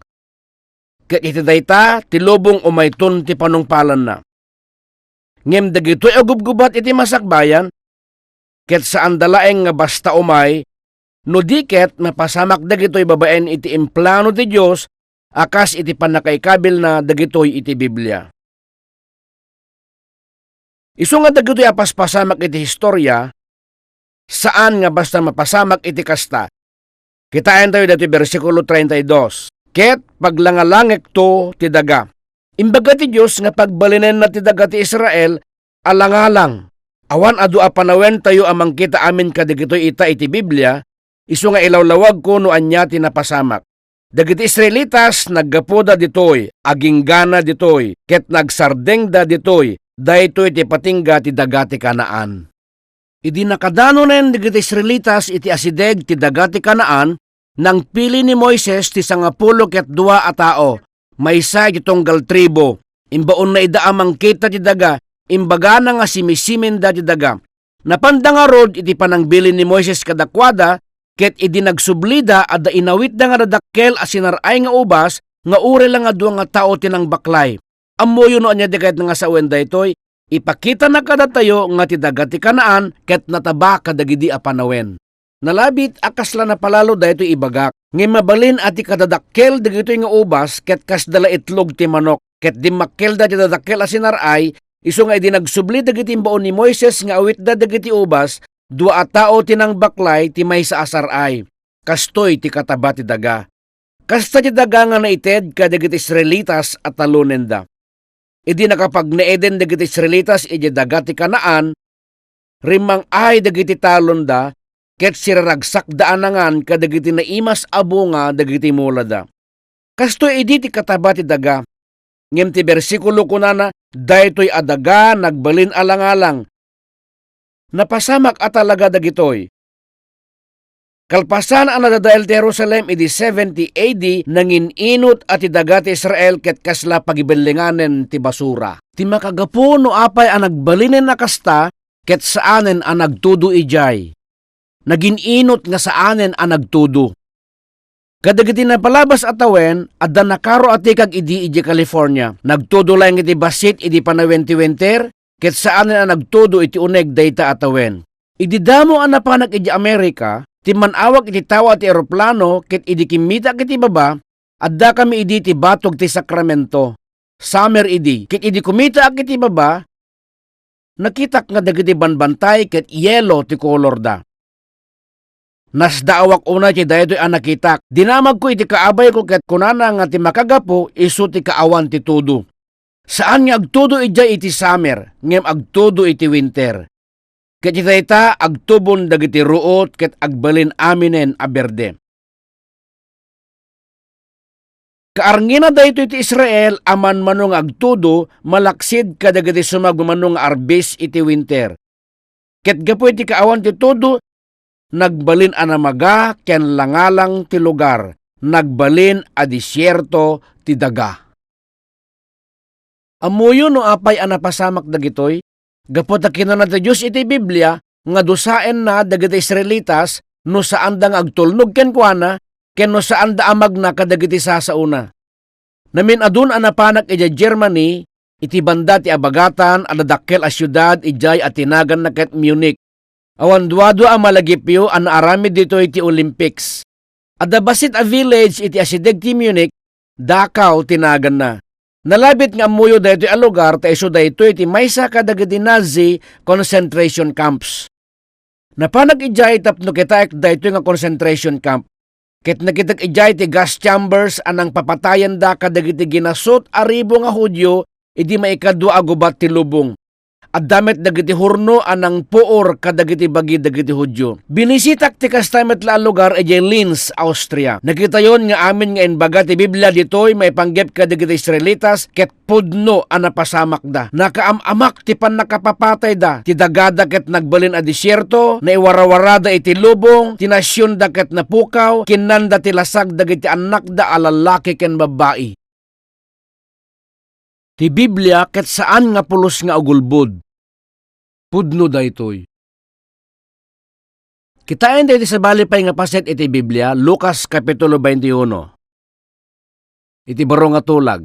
Ket iti dayta ti lubong umayton ti panungpalan na. Ngem dagitoy a gubgubat iti masakbayan ket saan dalaeng nga basta umay no diket napasamak dagitoy babaen iti implano ti Dios akas iti panakaikabil na dagitoy iti Biblia. Isu nga dagitoy apaspasamak iti historya saan nga basta mapasamak iti kasta. Kitaan tayo dati bersikulo 32. Ket paglangalangek to ti daga. Imbaga ti Diyos nga pagbalinen na ti daga ti Israel alangalang. Awan adu a panawen tayo amang kita amin kadigitoy ita iti Biblia, isu nga ilawlawag ko no anya ti napasamak. Dagiti Israelitas naggapoda ditoy, aginggana ditoy, ket nagsardeng da ditoy, daytoy ti patingga ti daga ti Kanaan. Idi nakadano nen dagiti Israelitas iti asideg ti daga ti Kanaan, nang pili ni Moises ti 12 a tao, maysa iti tunggal tribo, imbaon na idaamang kita ti daga, imbaga na nga simisimin da ti daga. Napanda nga rod iti panangbili ni Moises kadakwada, ket idi nagsublida adda inawit da nga dadakkel a sinaray nga ubas, nga ure lang nga 2 nga tao tinang baklay. Amoyo no anya di kahit nga sa uwen daytoy, ipakita na kada tayo nga ti daga ti Kanaan ket nataba kadagidi a panawen. Nalabit akasla na palalo daytoy ibagak. Ngem mabalin ati kadadakkel dagitoy nga ubas ket kasdala itlog ti manok ket di makkel da ti dadakkel a sinaray isu nga idi nagsubli dagiti baon ni Moises nga awit da dagiti ubas dua a tao tinang baklay ti maysa a saray. Kastoy ti kataba ti daga. Kasta ti daga nga naited kadagiti Israelitas at talunen da. Idi nakapagnaeden dagiti Israelitas iti daga ti Kanaan, rimang ay dagiti talon da, ket siraragsak daanangan kadagiti naimas abunga dagiti mula da. Kasto idi ti kataba ti daga. Ngem ti bersikulo kunana, daytoy adaga nagbalin alang-alang. Napasamak at talaga dagitoy. Kalpasan ang nadadael ti Jerusalem idi 70 AD nangininot at idaga ti Israel ket kasla pagibelinganen ti basura. Ti makagapo no apay ang nagbalinen na kasta ket saanen ang nagtudo ijay. Nagininot nga saanen ang nagtudo. Kadagiti na palabas atawen, adda nakaro ati kag idi California. Nagtudo lang iti basit idi panawen ti winter ket saanen ang nagtudo iti uneg dayta atawen. Idi damo ang napanak idi Amerika, ti manawag iti tawa ti eroplano ket idi kimita iti baba, adda kami idi ti batog ti Sacramento. Summer idi, ket idi kumita iti baba, nakitak nga dagiti banbantay ket yelo ti kolor da. Nasdaawak una ti daytoy ang nakitak. Dinamag ko iti kaabay ko ket kunana nga ti makagapo isu ti kaawan ti tudo. Saan nga agtudo ijay iti summer, ngem agtudo iti winter. Ket itayta agtubon dagiti ruot ket agbalin aminen a berde. Kaarngina daytoy iti Israel aman manong agtudo malaksid kadagiti sumagmanong arbis iti winter. Ket gapu iti kaawan ti tudo nagbalin a namaga ken langalang ti lugar, nagbalin a disyerto ti daga. Amuyo no apay a napasamak dagitoy, gapot a kinuna ti Diyos iti Biblia, nga dusaen na dagiti Israelitas, no saan da nga agtulnog ken kuana, ken no saan da amag na kadagiti sasauna. Namin adun anapanak iti Germany, iti banda ti abagatan, adadakkel a syudad, ijay at tinagan na ket Munich. Awan duado ang malagipyo, ang naaramid dito iti Olympics. Adabasit a village iti asideg ti Munich, Dachau tinagan na. Nalabit nga amuyo dayto a lugar ta isu dayto iti maysa kadagiti Nazi concentration camps. Napanag ijay tapno kitaek dayto nga concentration camp. Ket nakitag ijay ti gas chambers anang papatayan da kadagiti ginasot a ribo nga Hudyo iti maikadua a gubat ti lubong. At damit dagiti hurno anang puor kadagiti bagi dagiti Hudyo. Binisitak ti kastamet la lugar iti Linz, Austria. Nakita yon nga amin nga inbaga ti Biblia ditoy may panggep kadagiti Israelitas ket pudno ang napasamak da. Nakaamak ti pan nakapapatay da. Ti dagada ket nagbalin a disyerto, naiwarawarada iti lubong, tinasyon da ket napukaw, kinanda ti lasag dagiti anak da alalaki ken babae. Ti Biblia ket saan nga pulos nga agulbod. Pudno daytoy. Kitain dayto sa balipay nga paset iti Biblia, Lucas Kapitulo 21. Iti baro nga tulag.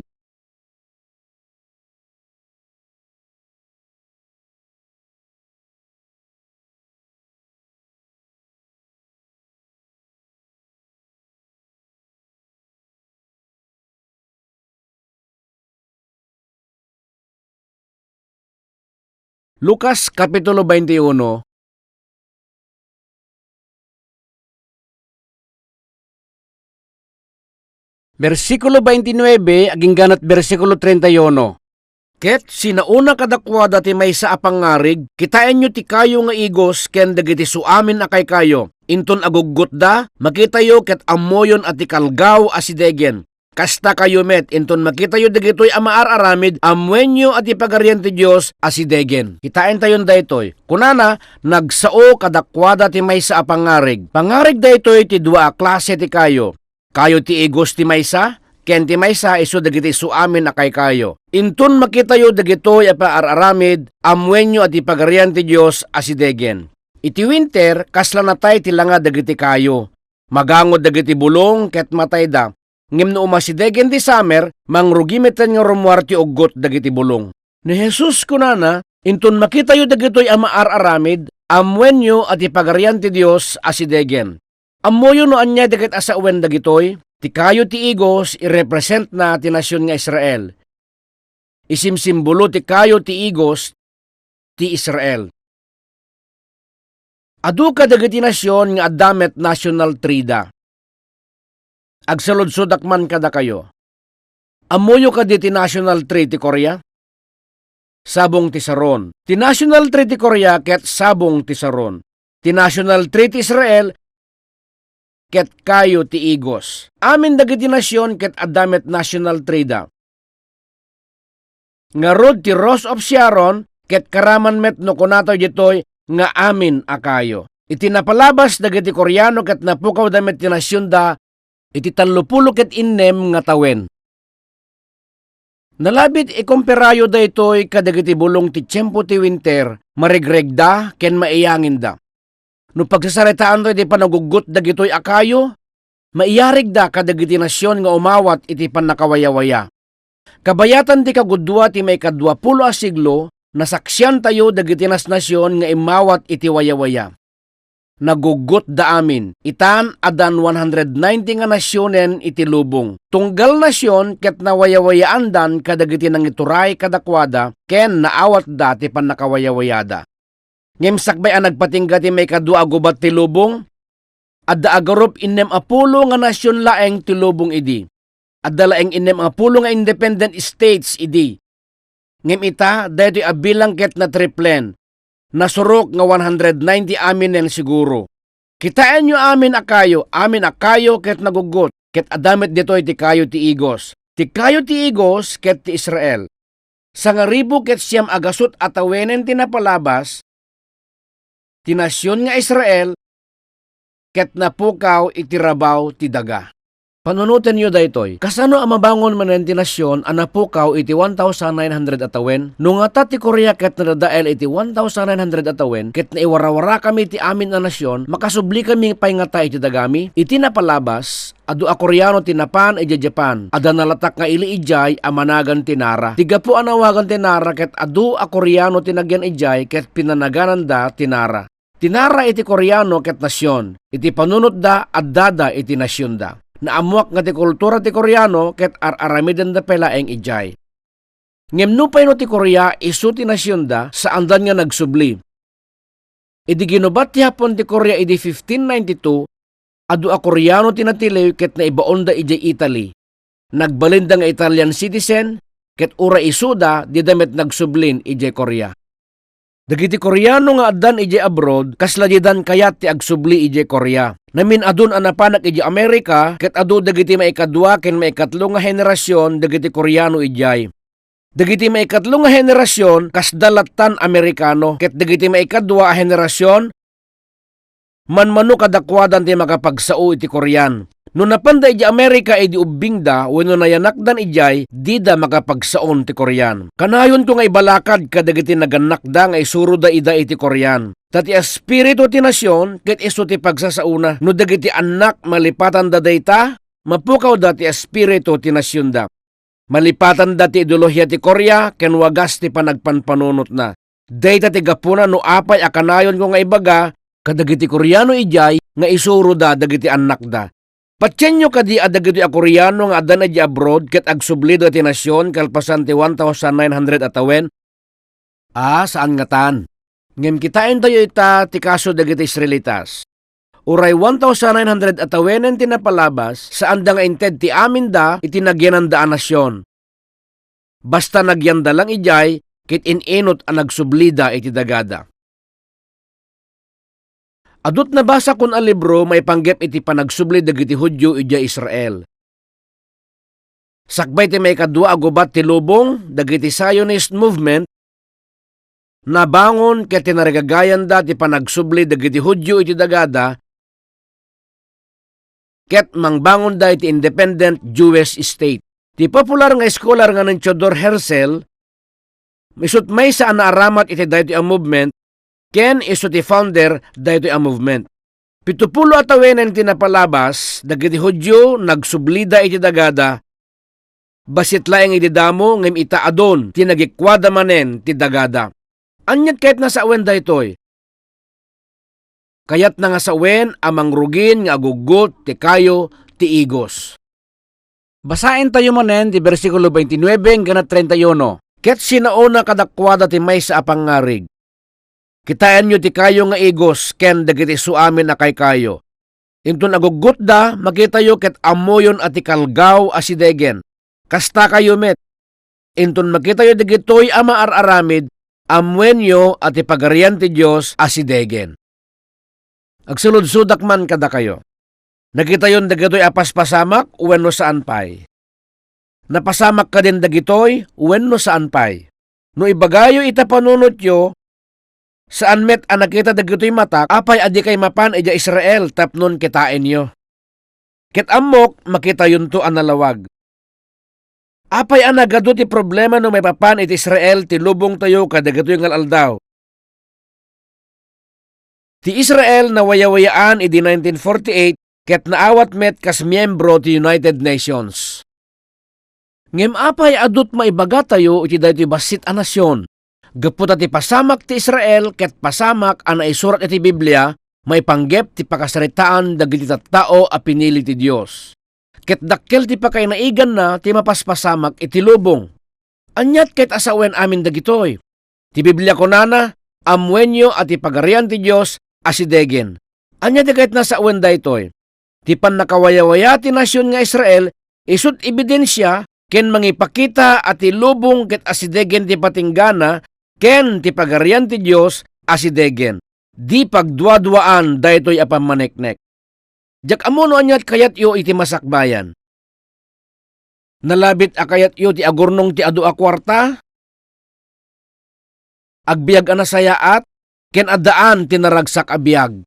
Lucas Kapitulo 21. Versikulo 29, aging ganat versikulo 31. Ket sinauna kadakwada ti maysa a pangarig, kitain nyo ti kayo nga igos ken dagiti suamin akay kayo. Inton aguggot da, makita yo ket amoyon at ti kalgaw asidegen. Kasta kayo met, inton makita yo dagitoy amaar-aramid, amwenyo at ipagarian ti Diyos asidegen. Kitain tayon daytoy. Kunana, nagsao kadakwada ti maysa a pangarig. Pangarig daytoy ti dua a klase ti kayo. Kayo ti igos ti maysa, ken ti maysa isu dagiti suamin akay kayo. Inton makita yo dagitoy a amaar-aramid, amwenyo at ipagarian ti Diyos asidegen. Iti winter, kasla natay ti langa dagiti kayo. Magangod dagiti bulong ket matay da. Ngem no umasidegen ti summer, mangrugimetan nga rumuarti og got dagiti bulong. Ni Jesus kunana, inton makita yu dagitoy ang maararamid, amwen yu at ipagarian ti Dios asidegen. Ammoyo no anya dagit asawen dagitoy, ti kayo ti igos i-represent na ti nasyon nga Israel. Isimsimbolo ti kayo ti igos ti Israel. Adu ka dagiti nasyon nga addamet national trida. Agsaludsudak man kada kayo. Amuyo ka di ti national tree ti Korea? Sabong ti Saron. Ti national tree ti Korea ket sabong ti Saron. Ti national tree ti Israel ket kayo ti igos. Amin dagiti nasyon ket addamet national tree da. Ngarod ti Rose of Sharon ket karaman met no kunatoy ditoy nga amin akayo. Iti napalabas dagiti Koreano ket napukaw damet ti nasyon da iti 30 ket 6 nga tawen. Nalabit ikumperayo da itoy kadagiti bulong ti tiyempo ti winter, marigregda ken maiyangin da. No pagsasaritaan to iti panagugot dagitoy akayo, maiyarig da kadagiti nasyon nga umawat iti panakawayawaya. Kabayatan ti kagudwa ti may ka-20 a siglo, nasaksyan tayo dagiti nasyon nga imawat iti wayawaya. Nagugot da amin, itan adan 190 nga nasyonen iti lubong. Tunggal nasyon ket nawayawayaan dan kadagiti nang ituray kadakwada ken naawat da ti panakawayawayada. Ngem sakbay ang nagpatingga ti may kadua gubat ti lubong, adda agarup 60 nga nasyon laeng ti lubong idi. Adda laeng 60 nga independent states idi. Ngem ita daytoy abilang ket na triplen. Nasurok nga 190 amin nen siguro. Kitaan nyo amin akayo ket nagugot, ket adamit ditoy ti kayo ti igos. Ti kayo ti igos ket ti Israel. Sa nga ribo ket siyam agasot atawenen ti napalabas, ti nasyon nga Israel, ket napukaw iti rabaw ti daga. Panunutin nyo daytoy, kasano ang mabangon manen ti nasyon ang napukaw iti 1,900 atawen? Nung ata ti Korea ket nadadael iti 1,900 atawen, ket naiwarawara kami ti amin na nasyon, makasubli kami paingata iti dagami, iti napalabas, adu a Koreano tinapan iti Japan, ada nalatak nga ili ijay amanagan tinara. Tiga po anawagan tinara ket adu a Koreano tinagyan ijay ket pinanaganan da tinara. Tinara iti Koreano ket nasyon, iti panunot da addada iti nasyon da. Naamuak nga ti kultura ti Koreano ket ar-aramiden da pelaeng ijay. Ngem nupay no ti Korea isu ti nasyon da saan dan nga nagsubli. Idi ginubat ti hapon ti Korea idi 1592 adu a Koreano tinatiliw ket naibaon da ijay Italy. Nagbalinda nga Italian citizen ket ura isu da di damet nagsublin ijay Korea. Dagiti Koreano nga addan ijay abroad kasla di dan kayat ti agsubli ijay Korea. Namin adun anapanak ijay Amerika ket adu dagiti maikadua ken maikatlo nga henerasyon dagiti Koreano ijay. Dagiti maikatlo nga henerasyon kasdalatan Amerikano ket dagiti maikadua a henerasyon manmano kadakwadan ti makapagsao iti Korean. No napanda iti Amerika iti ubingda wenno nayanakdan ijay dida makapagsaon ti Korean. Kanayon ko nga ibalakad kadagiti naganakda nga isuro da ida iti Korean. Tati espiritu ti nasyon ket isu ti pagsasauna no dagiti anak malipatan da dayta mapukaw da ti espiritu ti nasyon da. Malipatan da ti ideolohiya ti Korea ken wagas ti panagpanpanunot na. Dayta ti gapuna no apay a kanayon ko nga ibaga kadagiti Koreano ijay nga isuro da dagiti anak da. Patsenyo kadi adagiti a Koreano nga adda na di abroad ket agsublido ti nasyon kalpasan ti 1,900 atawen. Saan nga tan? Ngem kitain tayo ita ti kaso dagiti Israelitas. Uray 1,900 atawenen ti napalabas saan da nga inted ti amin da itinagyanan da a nasyon. Basta nagyanda lang ijay ket inenot ang nagsublida iti dagada. Adut nabasa kun a libro may panggep iti panagsubli dagiti Hudyo ijay Israel. Sakbay ti may kadua agubat ti lubong dagiti Zionist movement nabangon ket tinarigagayan da ti panagsubli dagiti Hudyo iti dagada ket mangbangon da iti independent Jewish state. Ti popular nga scholar nga ng Theodor Herzl misut may sa naaramat iti daytoy a movement ken isu ti founder daytoy a movement. 70 atawen ang tinapalabas, dagiti Hudyo nagsublida iti dagada, basit laeng iti damo ngem itaadon tinagikwada manen ti dagada. Anyat kahit nasa awen daytoy. Kayat na nga sa awen amang rugin nga agugot ti kayo ti igos. Basain tayo manen ti bersikulo 29 hanggang 31. Ket sinauna kadakwada ti maysa a pangarig. Kitayan nyo ti kayo nga igos ken dagiti suamin na kay kayo. Inton agugot da, makita yo ket amoyon at ikalgaw asidegen. Kasta kayo met. Inton makita yo digitoy ama araramid, amwen yo at ipagarian ti Diyos asidegen. Agsulod-sudak man kada kayo. Nakita yon dagitoy apaspasamak, uwen no saan pay. Napasamak ka din dagitoy, uwen no saan pay. No ibagayo itapanunot yo, saan met ang nakita dagitoy matak, apay adi kay mapan ija Israel, tapnon kitain nyo. Ket amok, makita yun to ang nalawag. Apay ang nagado ti problema no may papan iti Israel, ti lubong tayo kadagitoy ngal aldaw. Ti Israel na wayawayaan iti 1948, ket naawat met kas miyembro ti United Nations. Ngem apay adut maibaga tayo iti daytoy basit a nasyon. Gapot ti pasamak ti Israel ket pasamak ang naisurat iti Biblia, may panggep ti pakasaritaan dagiti tattao a pinili ti Dios. Ket dakkel ti pakainaigan na ti mapaspasamak iti lubong. Anyat ket asawen amin dagitoy. Ti Biblia kunana, amwenyo at ipagarian ti Dios asidegen. Anyat ti ket nasa awen daytoy. Ti pannakawayawaya ti nasyon nga Israel isut ebidensya ken mangipakita at ti lubong ket asidegen ti patinggana ken ti pagarian ti Dios asidegen. Di pagduaduaan daytoy a pamaneknek. Jak amono anyat kayat yo iti masakbayan. Nalabit a kayat yo ti agurnong ti adu a kwarta. Agbiag a nasayaat ken addaan ti naragsak a biag.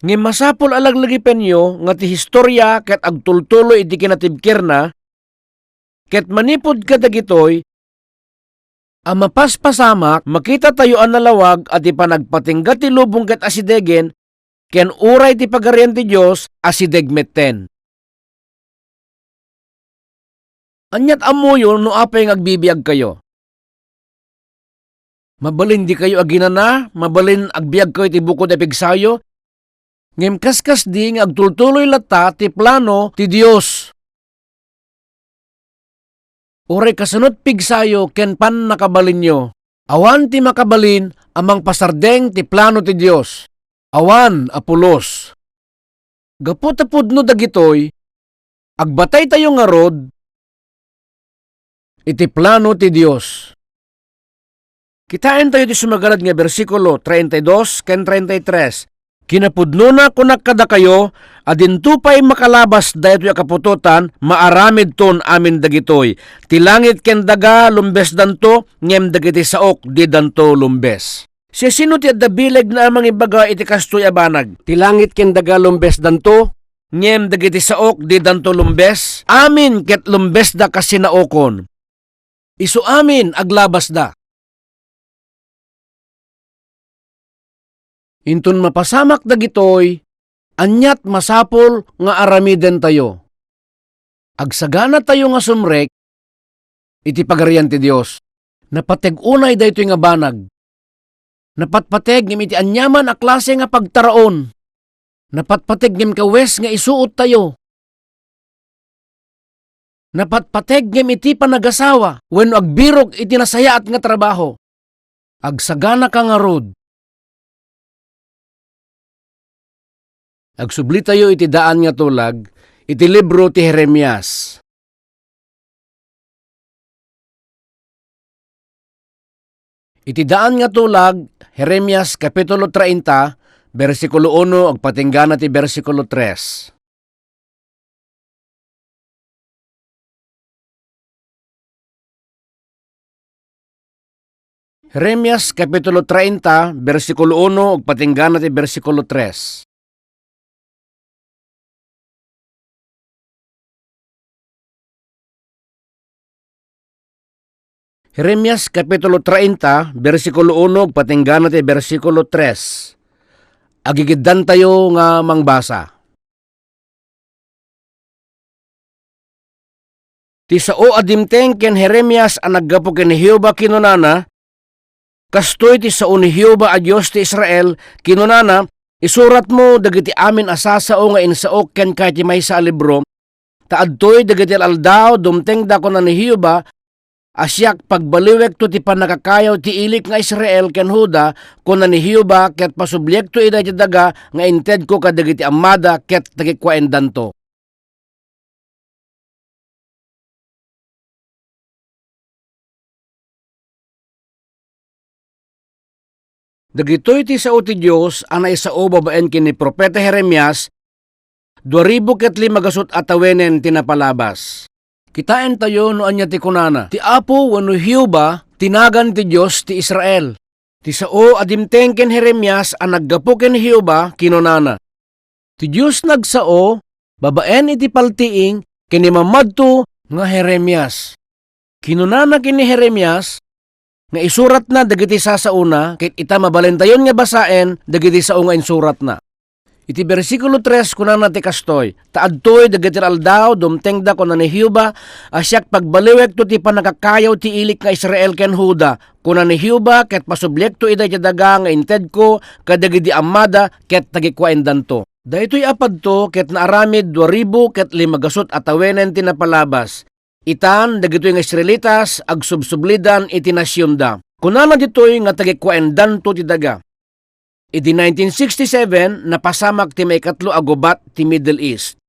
Ngem masapol alaglagi penyo nga ti historya ket agtultuloy iti kinatibkir na ket manipod ka dagitoy a mapaspasamak makita tayo ang nalawag at ipanagpatingga ti lubong ket asidegen ken uray ti pagarian ti Dios asidegmetten. Anyat amoyo no apay agbibiyag kayo. Mabalin di kayo aginana, mabalin agbiag kayo ti bukod a pigsayo. Ngem kaskas di nga agtultuloy lata ti plano ti Dios. Uray kasunod pigsayo ken pan nakabalin nyo. Awan ti makabalin amang pasardeng ti plano ti Dios. Awan Apolos. Gapot no dagitoy, agbatay tayo nga rod, iti plano ti Dios. Kitain tayo ti sumagalad nga bersikulo 32 ken 33. Kinapudno na kunak kada kayo, adinto pa'y makalabas daytoy kaputotan, maaramid ton amin dagitoy. Ti langit ken daga lumbes danto, ngem dagiti saok di danto lumbes. Siya sino ti adda bileg na amang ibaga iti kastoy abanag. Ti langit ken daga lumbes danto, ngem dagiti saok di danto lumbes. Amin ket lumbes da kasinaokon. Isu amin aglabas da. Intun mapasamak dagitoy, anyat masapol nga aramiden tayo. Agsagana tayo nga sumrek, iti pagarian ti Dios. Napateg unay daytoy nga banag. Napatpateg ngem iti anyaman a klase nga pagtaraon. Napatpateg ngem kawes nga isuot tayo. Napatpateg ngem iti panagasawa, wenno agbirog iti nasayaat nga trabaho. Agsagana ka nga rod. Agsubli tayo iti daan nga tulag, iti libro ti Jeremias. Iti daan nga tulag, Jeremias kapitulo 30, bersikulo 1, agpatinggana ti bersikulo 3. Jeremias kapitulo 30, bersikulo 1, agpatinggana ti bersikulo 3. Jeremias kapitulo 30, bersikulo 1, patinggana ti bersikulo 3. Agigiddan tayo nga mangbasa. Ti sao adimteng ken Jeremias ang naggapo ken ni Jehova kinunana, kastoy ti sao ni Jehova a Dios ti Israel kinunana, isurat mo dagiti amin asasao nga insaok ken kay ti maysa a libro, taadtoy dagiti aldaw dumteng dako na ni Jehova, asyak pagbaliwek to ti panakakayaw ti ilik nga Israel ken Huda kuna ni Jehova ket pasubyekto ida ti daga nga inted ko kadagiti amada ket tagikwaendan to. Dagitoy ti sao ti Dios ang naisao babaen kini propeta Jeremias 2005 atawenen tinapalabas. Kitain tayo no anya ti kunana. Ti Apo wenno Jehova tinagan ti Dios ti Israel. Ti sao adimteng ken Jeremias ang naggapo ken Jehova kinunana. Ti Dios nagsao babaen iti paltiing kini mamadto nga Jeremias. Kinunana kini Jeremias nga isurat na dagiti sasauna ket ita mabalentayon nga basaen dagiti sao nga insurat na. Iti bersikulo 3 kunana ti kastoy, taadtoy dagiti aldaw dumtengda kuna ni Jehova asyak pagbaliwek to ti panakakayaw ti ilik nga Israel ken Huda kuna ni Jehova ket pasubyekto ida ti daga nga inted ko kadagiti amada ket tagikwaendan to. Daytoy apad to ket naaramid 2005 atawenen tinapalabas. Itan dagitoy nga Israelitas ag subsublidan iti nasyon da. Kunana ditoy nga tagikwaendan to ti daga. Iti 1967 napasamak ti maikatlo a gubat ti Middle East.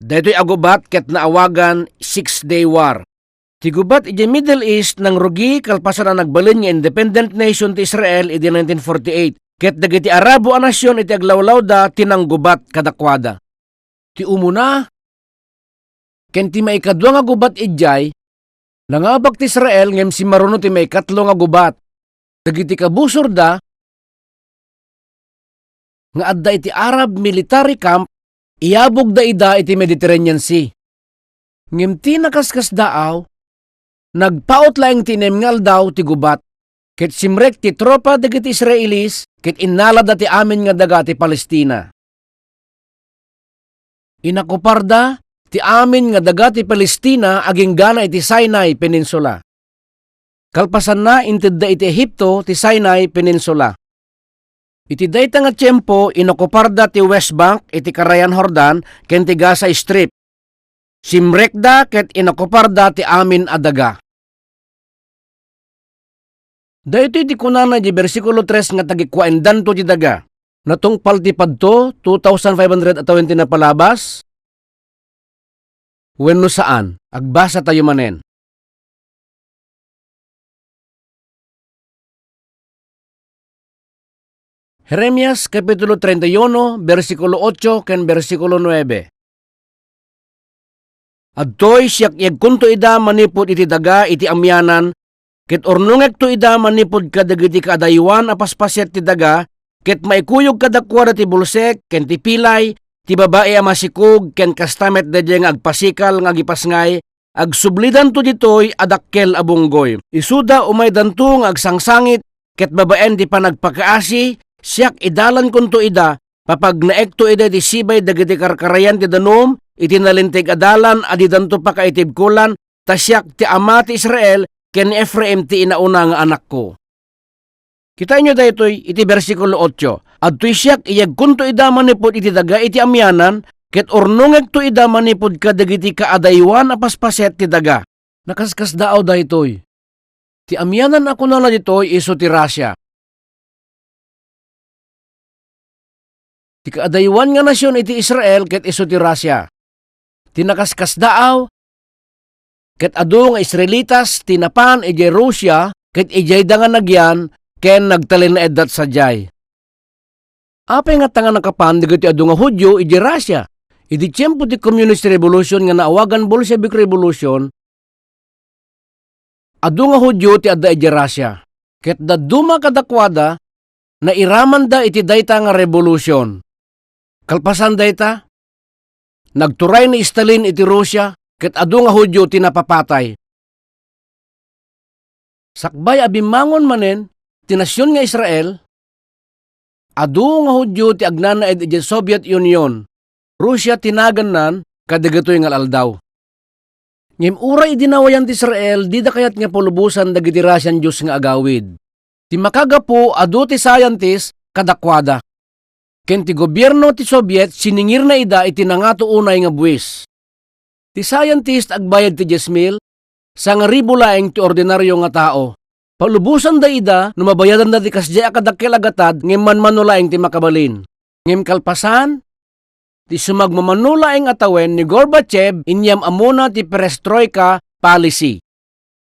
Daytoy a gubat ket naawagan 6-day war. Ti gubat iti Middle East nang rugi kalpasan ang nagbalin nga independent nation ti Israel iti 1948. Ket dagiti Arabo a nasyon iti aglawlaw da tinang gubat kadakwada. Ti umuna ken ti maikadwa nga gubat idjay, nangabak ti Israel ngem si maruno ti maikatlo nga gubat. Dagiti kabusor da, nga adda iti Arab military camp, iyabog da ida iti Mediterranean Sea. Ngem ti nakaskas daaw, nagpaot laeng tinemngal daw ti gubat. Ket simrek ti tropa dagiti Israelis, ket innalada ti amin nga daga ti Palestina. Inakuparda, ti amin nga daga ti Palestina aging gana iti Sinai Peninsula. Kalpasan na inted da iti Ehipto ti Sinai Peninsula. Iti dayta nga tiyempo inokuparda ti West Bank iti Karayan Jordan ken ti Gaza Strip. Simrekda ket inokuparda ti amin a daga. Daytoy ti kunana di bersikulo 3 nga tagikwaendan to ti daga. Natungpal ti padto 2,500 atawin tinapalabas. Wenno saan, agbasa tayo manen. Jeremias kapitulo 31, bersikulo 8 ken bersikulo 9. Adtoy siyak yagkunto ida manipod iti daga iti amyanan, ket ornungek to ida manipod kadagiti kaadaywan apaspaset ti daga, ket maikuyog kadakwada ti bulsek ken ti pilay, ti babae a masikog ken kastamet dadya nga agpasikal nga gipasngay, agsublidan to ditoy adakkel abunggoy. Isuda umay danto nga agsangsangit, ket babaen ti panagpakaasi, siyak idalan kunto ida, papag naekto ida ti sibay dagiti karkarayan ti danom, iti nalintig adalan adi danto pakaitibkulan, tasyak ti ama ti Israel ken Ephraim ti inauna nga anak ko. Kita nyo daytoy iti bersikulo 8. Adtoy siyak iyagkunto ida manipod iti daga iti amyanan, ket ornungek to ida manipod kadagiti kaadaywan apaspaset ti daga. Nakaskas daaw daytoy. Ti amyanan ako na ditoy iso ti Russia. Ti kaadaywan nga nasyon iti Israel ket iso ti Russia. Ti nakaskas daaw ket adu nga Israelitas tinapan iti Russia ket ijay da nga nagyan ken nagtalin na edat sadyay. Apay nga tanga nakapan dagiti adu nga Hudyo iti Russia. Iti tiyempo ti Communist Revolution nga naawagan Bolshevik Revolution, adu nga Hudyo ti adda iti Russia. Ket daduma kadakwada na iraman da iti dayta nga revolution. Kalpasan dayta, nagturay ni Stalin iti Russia, ket adu nga Hudyo tinapapatay. Sakbay abimangon manen ti nasyon nga Israel, Adu nga Hudyo ti agnanaid iti Soviet Union. Russia tinaganan kadagatoy nga aldaw. Ngem uray dinawayan ti Israel di da kayat nga pulubusan dagiti Russian Diyos nga agawid. Ti makagapo adu ti scientist kadakwada. Ken ti gobyerno ti Soviet siningir na ida iti nangato unay nga buwis. Ti scientist agbayad ti 10,000 sa nga ribo laeng ti ordinaryo nga tao. Palubusan da ida no mabayadan da ti kasdya kadakkel agatad ngem manmanulaeng ti makabalin. Ngem kalpasan ti sumagmamanulaeng atawen ni Gorbachev inyam amuna ti perestroika policy.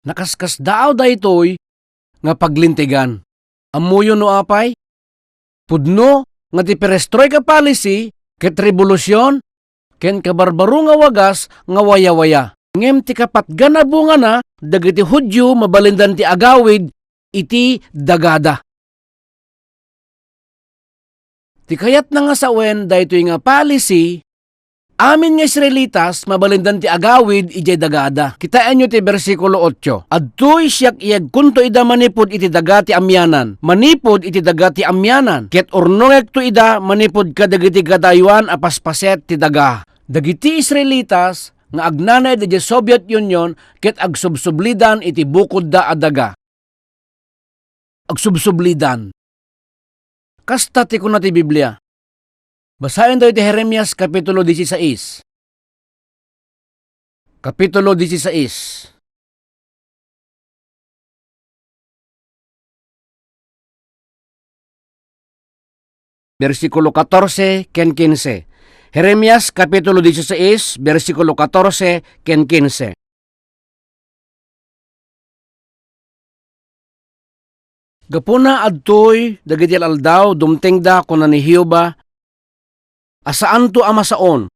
Nakaskas daaw da itoy nga paglintigan. Amuyo no apay? Pudno nga ti perestroika policy ket revolusyon ken kabarbaro nga wagas nga waya-waya. Ngem ti kapatgan na bunga na dagiti Hudyo mabalindan ti agawid iti dagada. Ti kayat na nga sawen daytoy nga policy amin nga Israelitas mabalindan ti agawid iti dagada. Kitaan nyo ti bersikulo 8. Adtoy siyak iyag kunto ida manipod iti daga ti amyanan. Manipod iti daga ti amyanan. Ket urnongek to ida manipod kadagiti kadaywan apaspaset ti daga. Dagiti Israelitas nga agnanay iti Soviet Union ket agsubsublidan iti bukod da adaga. Agsubsublidan. Kasta ti kuna ti Biblia. Basahin tayo ti Jeremias Kapitulo 16. Kapitulo 16. Versikulo 14 ken 15. Jeremias Kapitulo 16, versikulo 14 ken 15. Gapuna adtoy dagiti aldaw dumtengda kuna ni Hioba asaan to amasaon.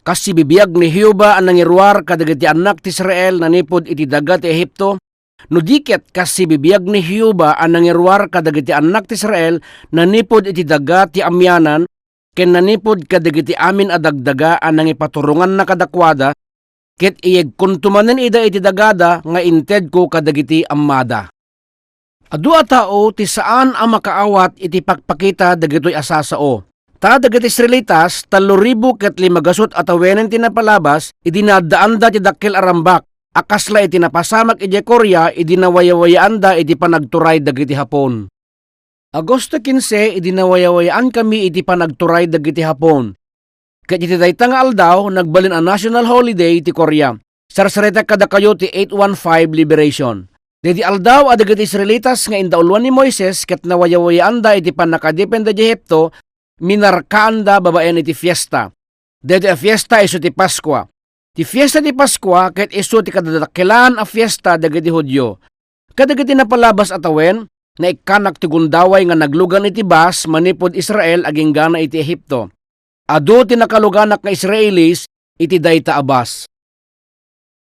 Kasi bibiyag ni Hioba ang nangirwar kadagiti anak ti Israel nanipod iti daga ti Ehipto. No diket kasi bibiyag ni Hioba ang nangirwar kadagiti anak ti Israel nanipod iti daga ti amyanan ken nanipod kadagiti amin adagdaga ang nangipaturungan na kadakwada ket iyeg kuntumanen ida iti dagada nga inted ko kadagiti ammada. Adu a tao ti saan ang makaawat iti pakpakita dagitoy asasao. Ta dagiti Israelitas 3,000 ket 500 atawenen ti napalabas idinadaanda ti dakkel arambak. Akasla iti napasamak iti Korea idinawayawayaan iti panagturay dagiti Hapon. Agosto 15 idinawayawayaan kami iti panagturay dagiti Hapon. Ket iti dayta nga aldaw nagbalin a national holiday ti Korea. Sarsarita kada kayo ti 815 liberation. Dedi aldaw adagiti Israelitas nga indaulwan ni Moises ket nawayawayanda iti panakadepende di Ehipto minarkaanda babaen iti fiesta. Dedi a fiesta isu ti Paskwa. Ti fiesta ti Paskwa ket isu ti kadadakkelan a fiesta dagiti Hudyo. Kadagiti napalabas atawen na ikanak ti gundaway nga naglugan iti bas manipod Israel aging gana iti Ehipto. Adu ti nakaluganak nga Israelis iti dayta abas.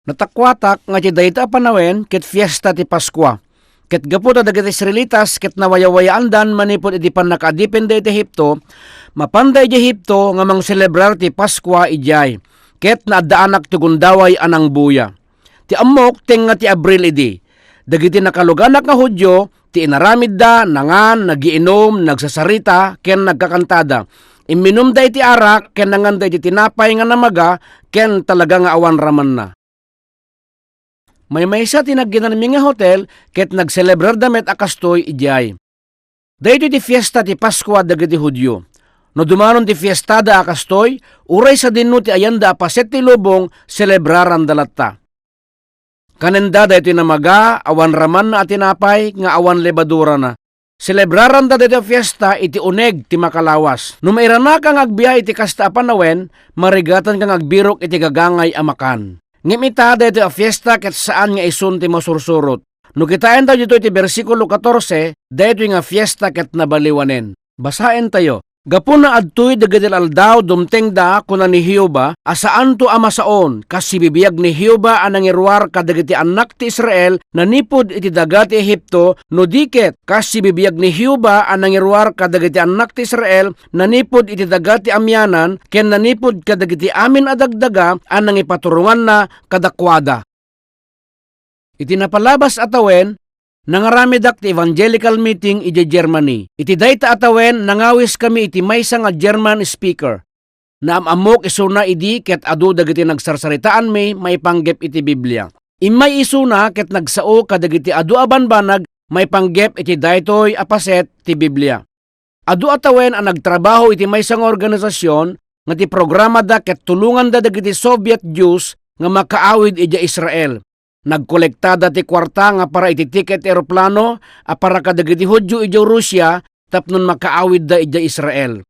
Natakwatak nga ti dayta panawen ket fiesta ti Paskwa. Ket gapu ta dagiti Israelitas ket nawayawayaan manipod iti panakadepende iti Ehipto, mapanday iti Ehipto nga mangselebrar ti Paskwa ijay. Ket naadaanak ti gundaway anang buya. Ti amok tenga ti Abril idi. Dagiti nakaluganak nga Hudyo ti inaramid da nangan nagiinom nagsasarita ken nagkakantada. Iminom da iti arak ken nangan da iti tinapay nga namaga ken talaga nga awan raman na. May maysa tinagginan mi nga hotel ket nagselebrar damet akastoy ijay. Dayto ti fiesta ti Paskwa dagiti Hudyo. No dumanon ti fiesta da akastoy, uray sa dinno ti ayanda paset ti lubong selebraran dalatta. Kanenda dayto namaga awan raman na atinapay nga awan lebadura na. Selebraran da dayto fiesta iti uneg ti makalawas. No mairana kang agbiya iti kasta panawen, marigatan kang agbirok iti gagangay amakan. Ngem ita dayto a fiesta ket saan nga isun ti masursurot. No kitaan tayo dito iti bersikulo 14, dayto nga fiesta ket nabaliwanen. Basaen tayo. Gapuna adtoy dagiti aldaw dumtengda kuna ni Hioba asaan to amasaon kasi bibiyag ni Hioba ang nangirwar kadagiti anak ti Israel nanipod iti daga ti Ehipto no diket kasi bibiyag ni Hioba ang nangirwar kadagiti anak ti Israel nanipod iti daga ti amyanan ken nanipod kadagiti amin adagdaga ang nangipaturungan na kadakwada. Iti napalabas atawen Nangaramidak ti evangelical meeting iti Germany. Iti dayta atawen nangawis kami iti maysa nga German speaker. Naamamok isuna idi ket adu dagiti nagsarsaritaan may panggep iti Biblia. Imay isuna ket nagsao kadagiti adu a banbanag may panggep iti daytoy a paset ti Biblia. Adu atawen ang nagtrabaho iti maysa nga organisasyon nga ti programa da ket tulungan da dagiti Soviet Jews nga makaawid iti Israel. Nagkolekta da ti kwarta nga para iti tiket eroplano a para kadagiti Hudyo iti Russia tapnon makaawid da iti Israel.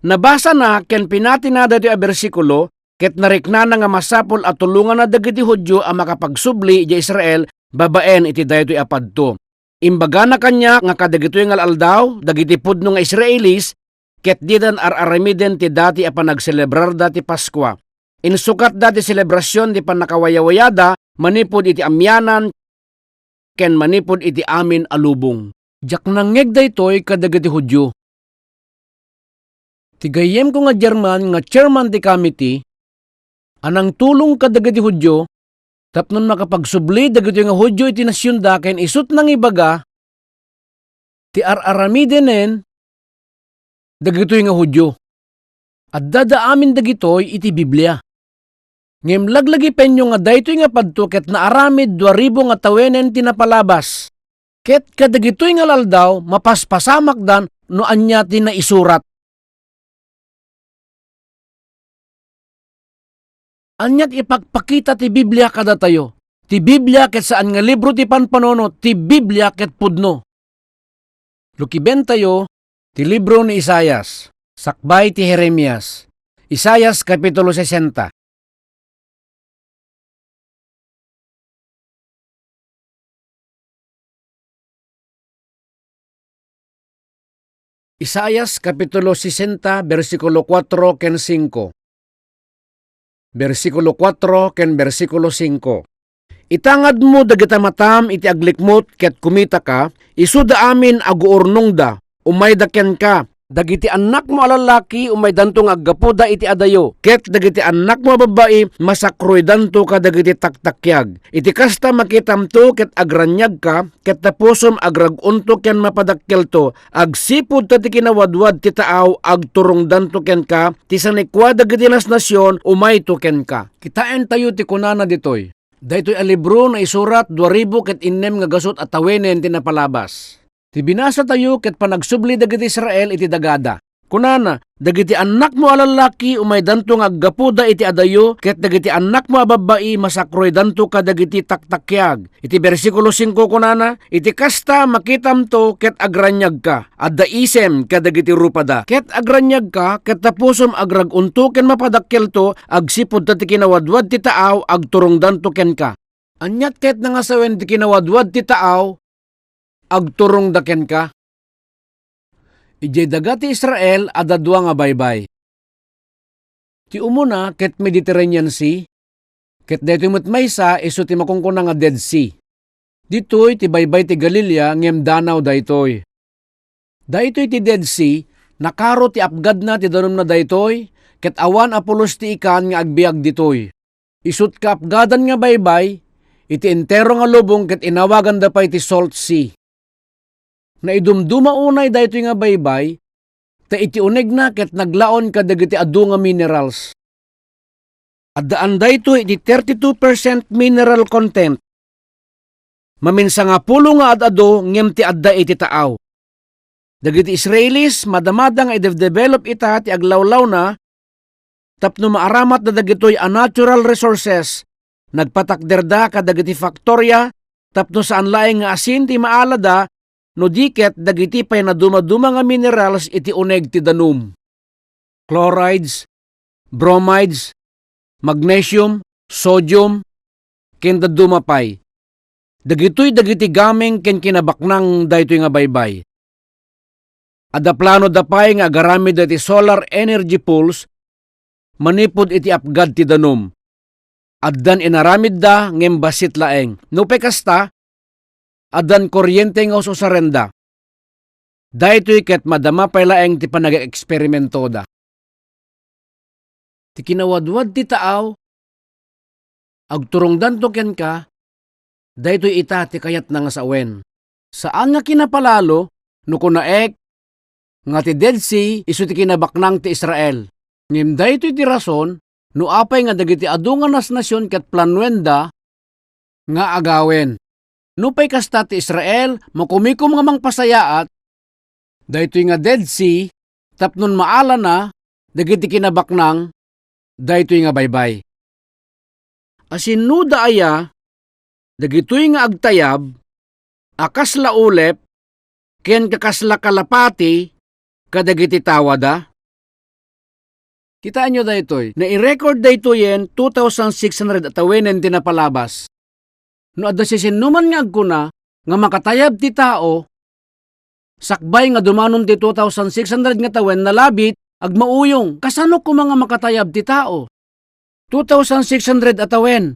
Nabasa na ken pinati na dati a bersikulo ket narikna na nga masapol at tulungan na dagiti Hudyo a makapagsubli iti Israel babaen iti daytoy apadto. Imbaga na kanya nga kadagitoy nga aldaw dagiti pudno nga Israelis ket didan aramiden ti dati a panagselebrar dati Paskwa. Insukat dati selebrasyon di panakawayawayada manipod iti amyanan ken manipod iti amin alubong. Jak nangeg daytoy kadagiti Hudyo. Tigayem ko nga German nga chairman ti committee anang tulong kadagiti Hudyo tapnon makapagsubli dagiti nga Hudyo iti nasyon da ken isut nang ibaga ti aramidenen dagitoy nga Hudyo. At dadaamin dagitoy iti Biblia. Ngem laglagi penyo nga daytoy nga padto ket naaramid 2,000 nga tawenen tinapalabas. Ket kadagitoy nga laldaw mapaspasamak dan no anya ti naisurat. Anyat ipagpakita ti Biblia kada tayo. Ti Biblia ket saan nga libro ti panpanono, ti Biblia ket pudno. Lukiben tayo ti libro ni Isaias, sakbay ti Jeremias. Isaias kapitulo 60. Isaias kapitulo 60 bersikulo 4 ken 5. Bersikulo 4 ken bersikulo 5. Itangad mo dagita matam iti aglikmot ket kumita ka, isuda amin aguurnong da, umay daken ka. Dagiti anak mo alalaki umay dantong aggapuda iti adayo. Ket dagiti anak mo babae masakroy danto ka dagiti taktakyag. Iti kasta makitamto ket agranyag ka, ket tapusom agragunto ken mapadakkel to. Agsipud ta ti kinawadwad ti taaw agturong danto ken ka, ti sanikwa dagiti nasyon umay to ken ka. Kitain tayo ti kunana ditoy. Daytoy a libro na isurat 2,000 ket innem nga gasot at tawenen ti napalabas. Ti binasa tayo ket panagsubli dagiti Israel iti dagada. Kunana, dagiti anak mo alalaki umay danto nga aggapuda iti adayo ket dagiti anak mo babae masakroy danto ka dagiti taktakyag. Iti bersikulo 5 kunana, iti kasta makitamto ket agranyag ka. Adda isem kadagiti rupada. Ket agranyag ka ket tapusom agragunto ken mapadakkel to agsipud ta ti kinawadwad ti taaw agturong danto ken ka. Anyat ket nangasawen ti kinawadwad ti taaw agturong daken ka. Ijay dagati Israel adda dua nga baybay. Ti umuna ket Mediterranean Sea, ket daytoy met maysa isu ti makungkuna nga Dead Sea. Ditoy ti baybay ti Galilea ngem danaw daytoy. Daytoy ti Dead Sea nakaro ti apgad na ti danom na daytoy ket awan apulos ti ikan nga agbiag ditoy. Isut ka apgadan nga baybay iti entero nga lubong ket inawagan da pa iti Salt Sea. Na idumduma unay daytoy nga baybay, ta iti uneg na ket naglaon kadagiti adu nga minerals. Addaan daytoy iti 32% mineral content. Maminsa nga pulo nga adado ngem ti adda iti taaw. Dagiti Israelis madamada nga i-develop ita ti aglawlaw na tapno maaramat na dagitoy a natural resources. Nagpatakderda kadagiti faktorya tapno saan laeng nga asin ti maalada no diket dagiti pay na dumaduma nga minerals iti uneg ti danum. Chlorides, bromides, magnesium, sodium, ken dadumapay. Dagitoy dagiti gameng ken kinabaknang daytoy nga baybay. Adda plano dapay nga agaramid iti solar energy pools manipod iti apgad ti danum. Addan inaramid da ngem basit laeng. No pekasta adan kuryente nga ususarenda. Daytoy ket madama pay laeng ti panag-eksperimento da. Ti kinawadwad ti taaw agturong danto ken ka daytoy ita ti kayat na nga sawen. Saan nga kinapalalo no kunaek nga ti Dead Sea isu ti kinabaknang ti Israel. Ngem daytoy ti rason no apay nga dagiti adu nga nasyon ket planuenda nga agawen. No pay kasta ti Israel makumikom nga mangpasayaat daytoy nga Dead Sea tapnon maala na dagiti kinabaknang daytoy nga baybay. Asin no daaya dagitoy nga agtayab akas laulep ken kakasla kalapati kadagiti tawada. Kitaan nyo daytoy, na i-record daytoyen 2,600 atawenen tinapalabas. No adda sinuman nga agkuna nga makatayab ti tao, sakbay nga dumanon ti 2,600 nga tawen na labit ag mauyong. Kasano ko mga makatayab ti tao? 2,600 atawen.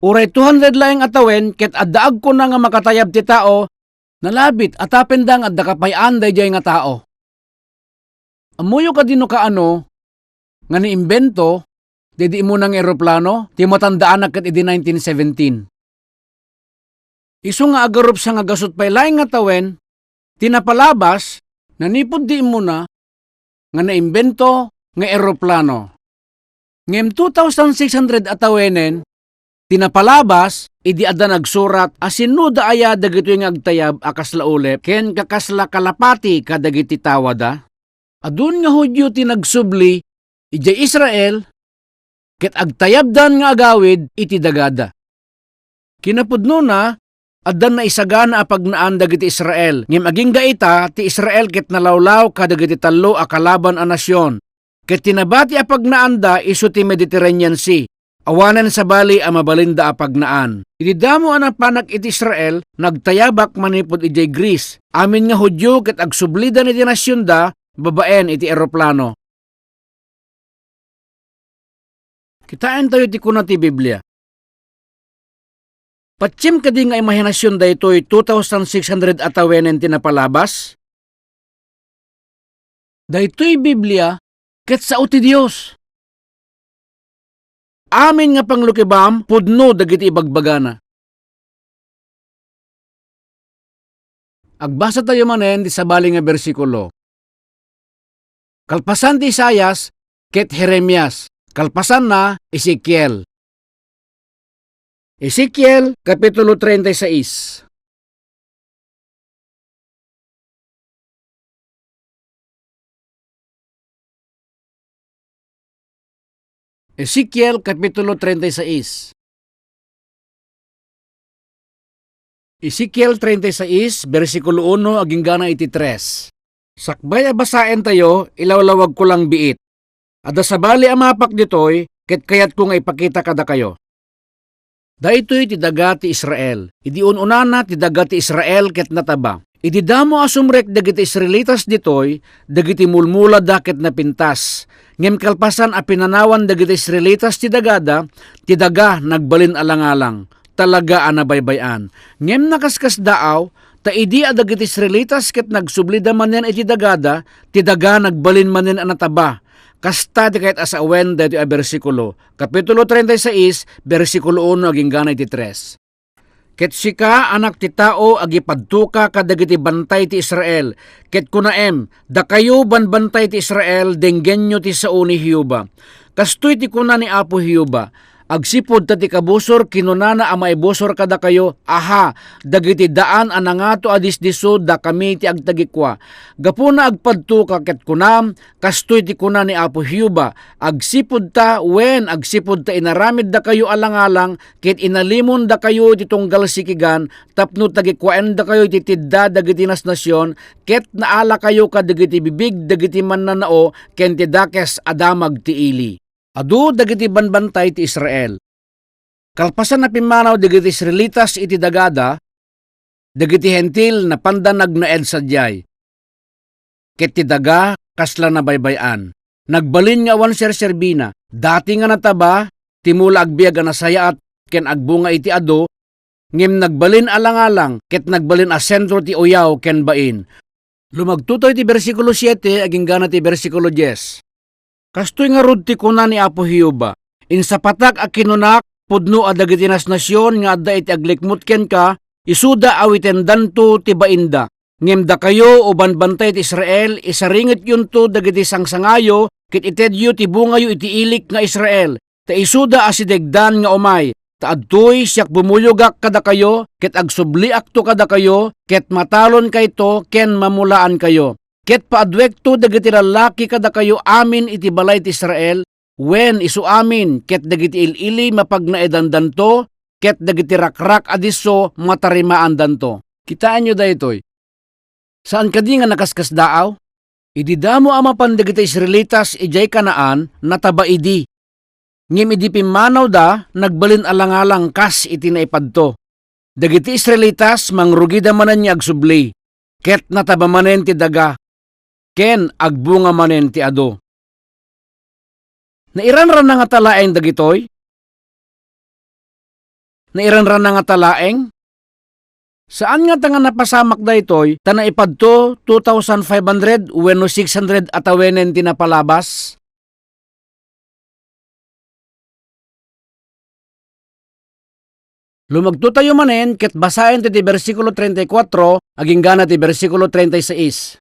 Uray 200 laing atawen ket addaag ko na nga makatayab ti tao, nalabit atapen dang adda kapayan dayjay nga tao. Amuyo ka dino kaano nga niimbento dedi mo ng eroplano ti matandaan na ket idi 1917. Isu nga agarup sa nga gasot pay laing nga tawen tinapalabas nanipod di mo na nga naimbento nga eroplano. Ngem 2,600 atawenen tinapalabas idi adda nagsurat asin no daaya dagitoy nga agtayab akas laulep ken kakasla kalapati kadagiti tawada. Adun nga Hudyo ti nagsubli iti Israel ket agtayabdan nga agawid iti dagada. Kinapudno na addan na isagana a pagnaan dagiti Israel. Ngem aging gaita ti Israel ket nalawlaw kadagiti tallo a kalaban a nasyon. Ket tinabati a pagnaanda isu ti Mediterranean Sea. Awanen sa bali a mabalinda a pagnaan. Iti damo ang panak iti Israel nagtayabak manipod iti Greece. Amin nga Hudyo ket agsublidan iti nasyon da babaen iti eroplano. Kitaan tayo ti kuna ti Biblia. Patsim kadi nga imahinasyon daytoy 2,600 atawenen tinapalabas. Daytoy Biblia ket sao ti Dios. Amin nga panglukibam pudno dagiti ibagbagana. Agbasa tayo manen di sabali nga bersikulo. Kalpasan ti Isaias ket Jeremias. Kalpasan na Ezekiel. Ezekiel kapitulo 36. Ezekiel kapitulo 36. Ezekiel 36 bersikulo 1 aging gana iti 3. Sakbay abasaen tayo, ilawlawag ko lang biit. Ada sabali amapak ditoy, ket kayat ko nga ipakita kada kayo. Daytoy ti daga ti Israel. Idi ununana ti daga ti Israel ket nataba. Idi damo asumrek dagiti Israelitas ditoy, dagiti mulmula da ket napintas. Ngem kalpasan a pinanawan dagiti Israelitas ti dagada, ti daga nagbalin alang-alang. Talaga anabaybayan. Ngem nakaskas daaw, ta idi adagiti Israelitas ket nagsublida manen iti dagada, ti daga nagbalin manen anataba. Kasta ti kahit asawen dito a bersikulo. Kapitulo 36, bersikulo 1 aging gana iti 3. Ket sika anak ti tao agipadtuka kadagiti bantay ti Israel. Ket kunaem, da kayo banbantay ti Israel denggenyo ti sao ni Hiuba. Kastoy ti kuna ni Apo Hiuba. Agsipod ta ti kabusor kinunana a maibusor kada kayo, aha, dagiti daan anangato adisdisod da kami ti agtagikwa. Gapuna agpadto ka ket kunam, kastoy ti kuna ni Apo Hiuba, agsipod ta wen agsipod ta inaramid da kayo alang-alang, ket inalimon da kayo ti tunggal sikigan, tapno tagikwaen da kayo ti tidda dagiti nasyon, ket naala kayo kadagiti bibig dagiti mannanao, ken ti dakes adamag ti ili. Adu dagiti banbantay ti Israel. Kalpasan na pimanaw dagiti Israelitas iti dagada, dagiti hentil na pandanag na edsadyay. Ket ti daga kasla na baybayan. Nagbalin nga awan serserbina, dati nga nataba, timula agbiag nga nasayaat, ken agbunga iti ado, ngem nagbalin alang-alang, ket nagbalin asentro ti uyaw ken bain. Lumagtutoy ti bersikulo 7, aging gana ti bersikulo 10. Kastoy nga rod ti kuna ni Apo Hiuba, insapatak a kinunak, pudno a dagiti nasyon nga adda iti aglikmut ken ka, isuda awiten danto ti bainda. Ngem da kayo uban bantay ti Israel, isaringit yun to dagiti sangsangayo, kit itedyo ti bungayo iti ilik nga Israel. Ta isuda asidegdan nga umay, ta adtoy siyak bumuyogak kada kayo, ket agsubliak to kada kayo, ket matalon kayto ken mamulaan kayo. Ket paadwekto dagiti lalaki kada kayo amin iti balay ti Israel, wen isu amin ket dagiti ilili mapagnaedan danto, ket dagiti rakrak adiso matarimaan danto. Kitaan nyo daytoy. Saan kadi nga nakaskas daaw? Idi damo ama pandagiti Israelitas ijay Kanaan nataba idi. Ngem idi pimanaw da nagbalin alangalang kas iti naipadto. Dagiti Israelitas mangrugida manen niya agsubli, ket nataba manen ti daga, ken agbunga manen ti ado. Nairanran na nga talaeng dagitoy? Nairanran na nga talaeng? Saan nga tanga napasamak da itoy, ta naipadto 2,500 wenno 600 atawenen tinapalabas? Lumagto tayo manen, ket basahin ti versikulo 34, aging gana ti versikulo 36.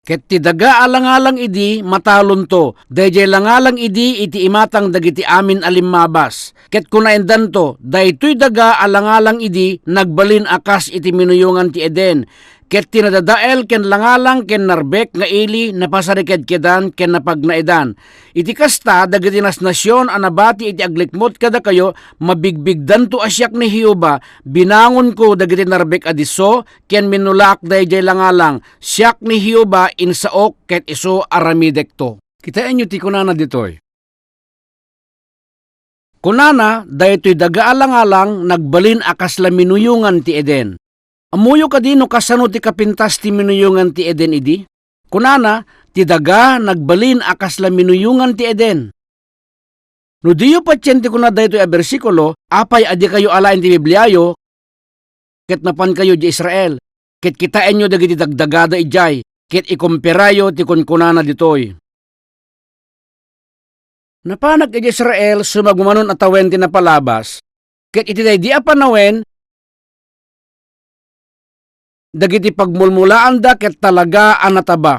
Ket ti daga alangalang idi matalon to, dayjay langalang idi iti imatang dagiti amin alimmabas. Ket kunaendan to, daytoy daga alangalang idi nagbalin akas iti minuyungan ti Eden. Ket tinadadael ken langalang ken narbek nga ili napasariked-kedan ken napagnaedan. Iti kasta dagiti nasyon anabati iti aglikmot kada kayo mabigbigdan to asyak ni Hioba, binangon ko dagiti narbek adiso ken minulak dayjay langalang siyak ni Hioba insaok ket iso aramidekto. Kitain nyo ti kunana ditoy. Kunana daytoy daga alang-alang nagbalin akas la minuyungan ti Eden. Amuyo kadino kasano ti kapintas ti minuyungan ti Eden idi? Kunana, ti daga nagbalin akas la minuyungan ti Eden. No diyo patyente kuna daytoy a bersikulo, apay adi kayo alain ti Bibliayo, ket napan kayo di Israel, ket kitain nyo dagiti dagdagada ijay, ket ikumpirayo ti kunkunana ditoy. Napanag iti Israel sumagmanon atawen ti napalabas, ket iti day di apanawen, dagiti pagmulmulaan da ket talaga anataba.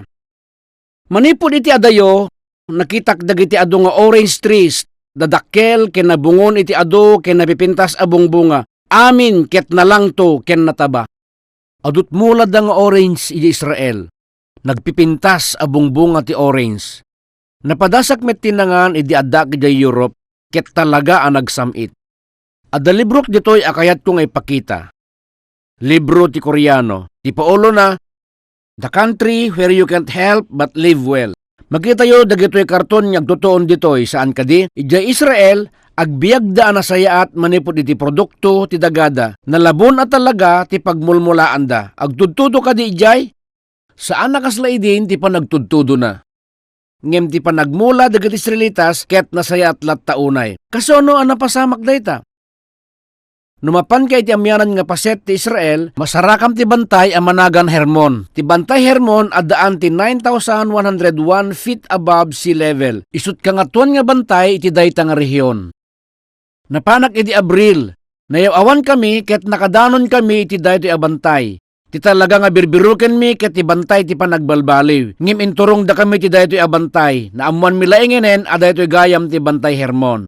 Manipod iti adayo, nakitak dagiti ado nga orange trees, dadakkel ken nabungon iti ado ken napipintas abong bunga. Amin ket nalangto ken nataba. Adut mulad da nga orange iti Israel. Nagpipintas abong bunga ti orange. Napadasak met tinangan iti adda iti Europe ket talaga ang nagsamit. Adda librok ditoy akayat kong ipakita. Libro ti Koreano, ti Paolo na, The Country Where You Can't Help But Live Well. Makita yo dagitoy karton nga agtutuon ditoy saan kadi, ijay Israel, agbiagda na sayaat manipod iti produkto ti dagada, nalabon at talaga ti pagmulmulaan da. Agtudtudo kadi ijay, saan nakaslay din ti panagtudtudo na. Ngem ti panagmula dagiti Israelitas ket nasayaat lat taunay. Kasono ang napasamak dayta? Numapan kay ti amyanan nga paset ti Israel, masarakam ti bantay a managan Hermon. Ti bantay Hermon addaan ti 9,101 feet above sea level. Isut kangatuan nga bantay iti dayta nga rehiyon. Napanak iti Abril, nayaw-awan kami ket nakadanon kami iti daytoy a bantay. Ti talaga nga birbiruken mi ket ti bantay ti panagbalbaliw. Ngim inturong da kami ti daytoy a bantay, naamuan mi laingenen a daytoy gayam ti bantay Hermon.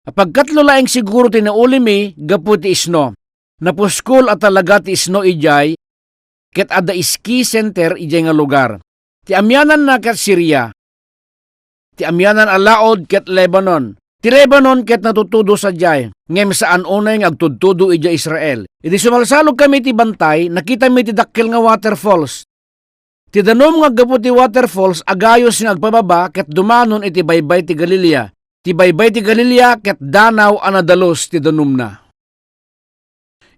Apagkatlo laeng siguro tinauli mi, gapu ti isno. Napuskol at talaga ti isno ijay, ket ada ski center ijay nga lugar. Ti amyanan na ket Syria. Ti amyanan alaod ket Lebanon. Ti Lebanon ket natutudo sa jay. Ngem saan unay nga agtudtudo ijay Israel. Iti sumalsalog kami ti bantay, nakita mi ti dakkel nga waterfalls. Ti danom nga gapu ti waterfalls, agayos nga agpababa, ket dumanon iti baybay ti Galilea. Ti baybay ti Galilea ket danaw anadalos ti danum na.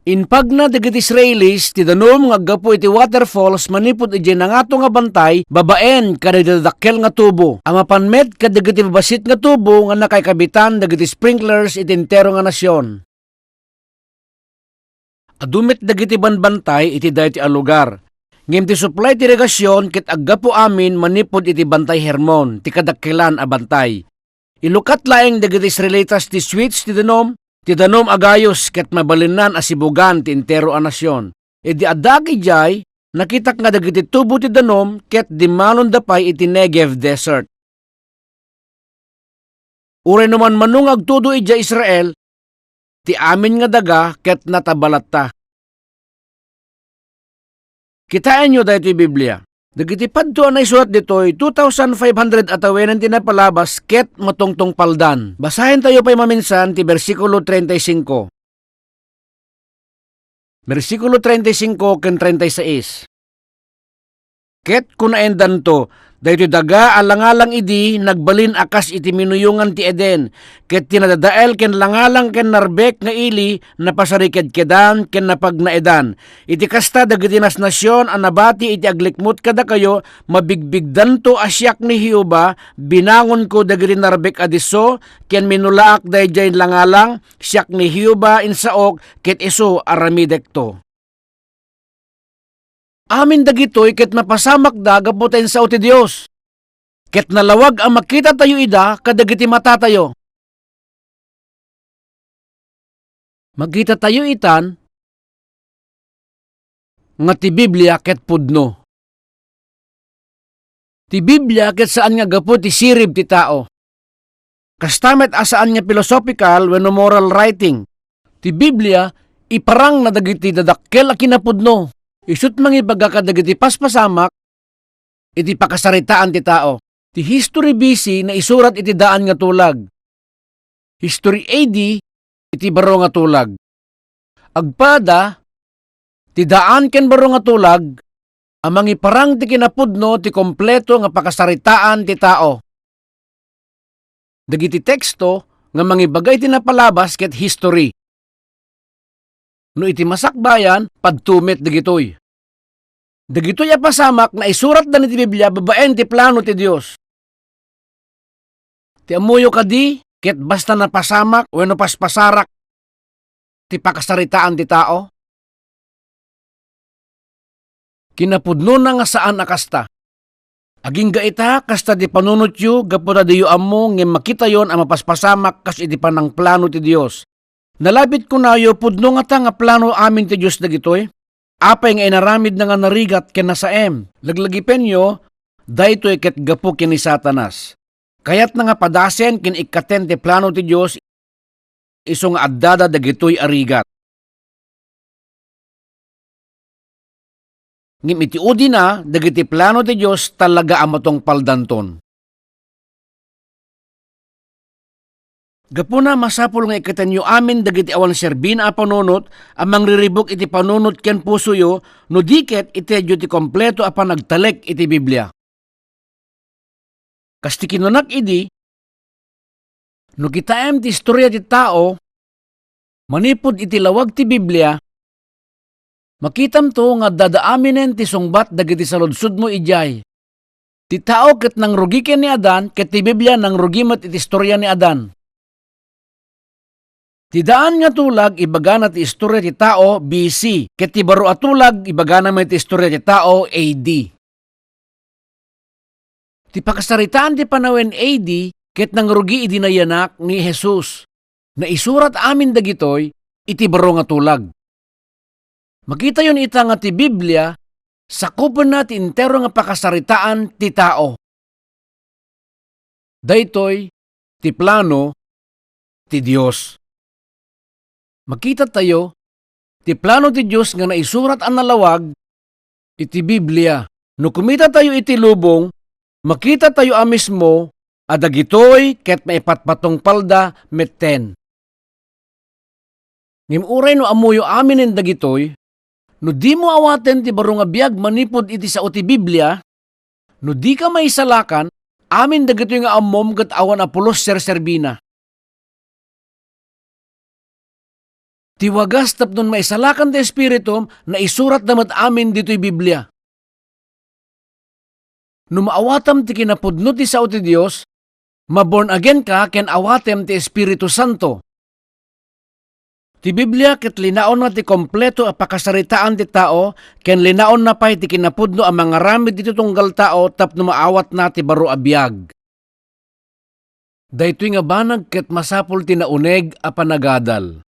Inpagna dagiti Israelis ti danom nga aggapu iti waterfalls manipod iti nangato nga bantay babaen kada dakkel nga tubo. Ang mapanmet kadagiti babasit nga tubo nga nakaykabitan dagiti sprinklers iti entero nga nasyon. Adumit dagiti banbantay iti daytoy a lugar. Ngem ti supply ti irigasyon ket aggapu amin manipod iti bantay Hermon ti kadakkelan a bantay. Ilukat laeng dagiti Israelitas ti switch ti danom, Ti danom agayos ket mabalinan asibugan ti entero a nasyon. Idi adagi jay, nakitak nga dagiti tubo ti danom ket dimalon dapay iti Negev desert. Uray naman manung agtudo ija Israel, ti amin nga daga ket natabalat ta. Kitaan nyo dahito yung Biblia. Dagiti padto na isulat ditoy 2,500 atawenan tinapalabas ket matungtong paldan. Basahin tayo pa'y maminsan ti versikulo 35. Versikulo 35 ken 36. Ket kunaendan to, dahito daga alangalang idi nagbalin akas iti minuyungan ti Eden, ket tinadadael ken langalang ken narbek nga ili napasariked kedan ken napagnaedan. Iti kasta dagiti nasyon a nabati iti aglikmot kada kayo, mabigbigdan to asyak ni Hiuba, binangon ko dagiti narbek adiso, ken minulaak dayjay langalang, siyak ni Hiuba insaok, ket iso aramidek to. Amin dagitoy ket mapasamak da gaputen sa ti Dios. Ket nalawag ang makita tayo ida kadagiti mata tayo. Magkita tayo itan nga ti Biblia ket pudno. Ti Biblia ket saan nga gapu ti sirib ti tao. Kastamet asaan nga philosophical wenno moral writing. Ti Biblia iparang na dagiti dadakkel a kinapudno. Isut mangibaga kadagiti paspasamak, iti pakasaritaan ti tao. Ti history BC na isurat iti daan nga tulag. History AD, iti baro nga tulag. Agpada, ti daan ken baro nga tulag, amang iparang ti kinapudno ti kompleto nga pakasaritaan ti tao. Dagiti teksto nga mangibagay ti napalabas ket history. No iti masakbayan, padtumit dagitoy. Dagitoy a pasamak na isurat da ni ti Biblia babaen ti plano ti Dios. Ti amuyo kadi, ket basta napasamak wenno paspasarak ti pakasaritaan ti tao. Kinapudno na nga saan akasta. Aging gaita kasta di panunot yu gaputa diyo ammo ngem makita yon ang mapaspasamak kas iti panang plano ti Dios. Nalabit ko na yo pudno nga ta nga plano amin ti Diyos dagitoy. Apay nga inaramid na nga narigat ken nasaem. Laglagipen yo, daytoy ket gapu ken ni Satanas. Kayat na nga padasen ken ikaten ti plano ti Diyos iso nga addada dagitoy arigat. Ngem iti udi na dagiti plano ti Diyos talaga amatong paldanton. Gapuna masapul nga ikatanyo amin dagiti awan serbina a panunot amang riribok iti panunot ken puso yo no diket itedyo ti kompleto a panagtalek iti Biblia. Kasti kinunak idi no kitaem ti istorya ti tao manipod iti lawag ti Biblia makitam to nga dadaaminen ti sungbat dagiti saludsud mo ijay. Ti tao ket nang rugi ken ni Adan ket ti Biblia nang rugi met iti istorya ni Adan. Ti daan nga tulag ibagana ti istorya ti tao BC, ket ti baro a tulag ibagana met ti istorya ti tao AD. Ti pakasaritaan ti panawen AD ket nangrugi idi nayanak ni Jesus. Na isurat amin dagitoy iti baro nga tulag. Makita yon ita nga ti Biblia sakupen na ti entero nga pakasaritaan ti tao. Daytoy ti plano ti Dios. Makita tayo, ti plano ti Diyos nga naisurat ang nalawag, iti Biblia. No kumita tayo iti lubong, makita tayo amismo, adagitoy ket maipatpatong palda metten. Ngimuray no amuyo aminin dagitoy, no di mo awaten ti baro nga biag manipod iti sao ti Biblia, no di ka maisalakan, amin dagitoy nga ammom ket awan apulos serserbina. Tiwagas tapnon maisalakan ti Espiritu na isurat damat amin dito'y Biblia. No maawatam ti kinapudno ti sao ti Dios, maborn again ka ken awatem ti Espiritu Santo. Ti Biblia ket linaon na ti kompleto a pakasaritaan ti tao ken linaon na pay ti kinapudno a mga ramid dito tunggal tao tapno maawat na ti baro a biag. Daytoy nga banag ket masapol ti nauneg a panagadal.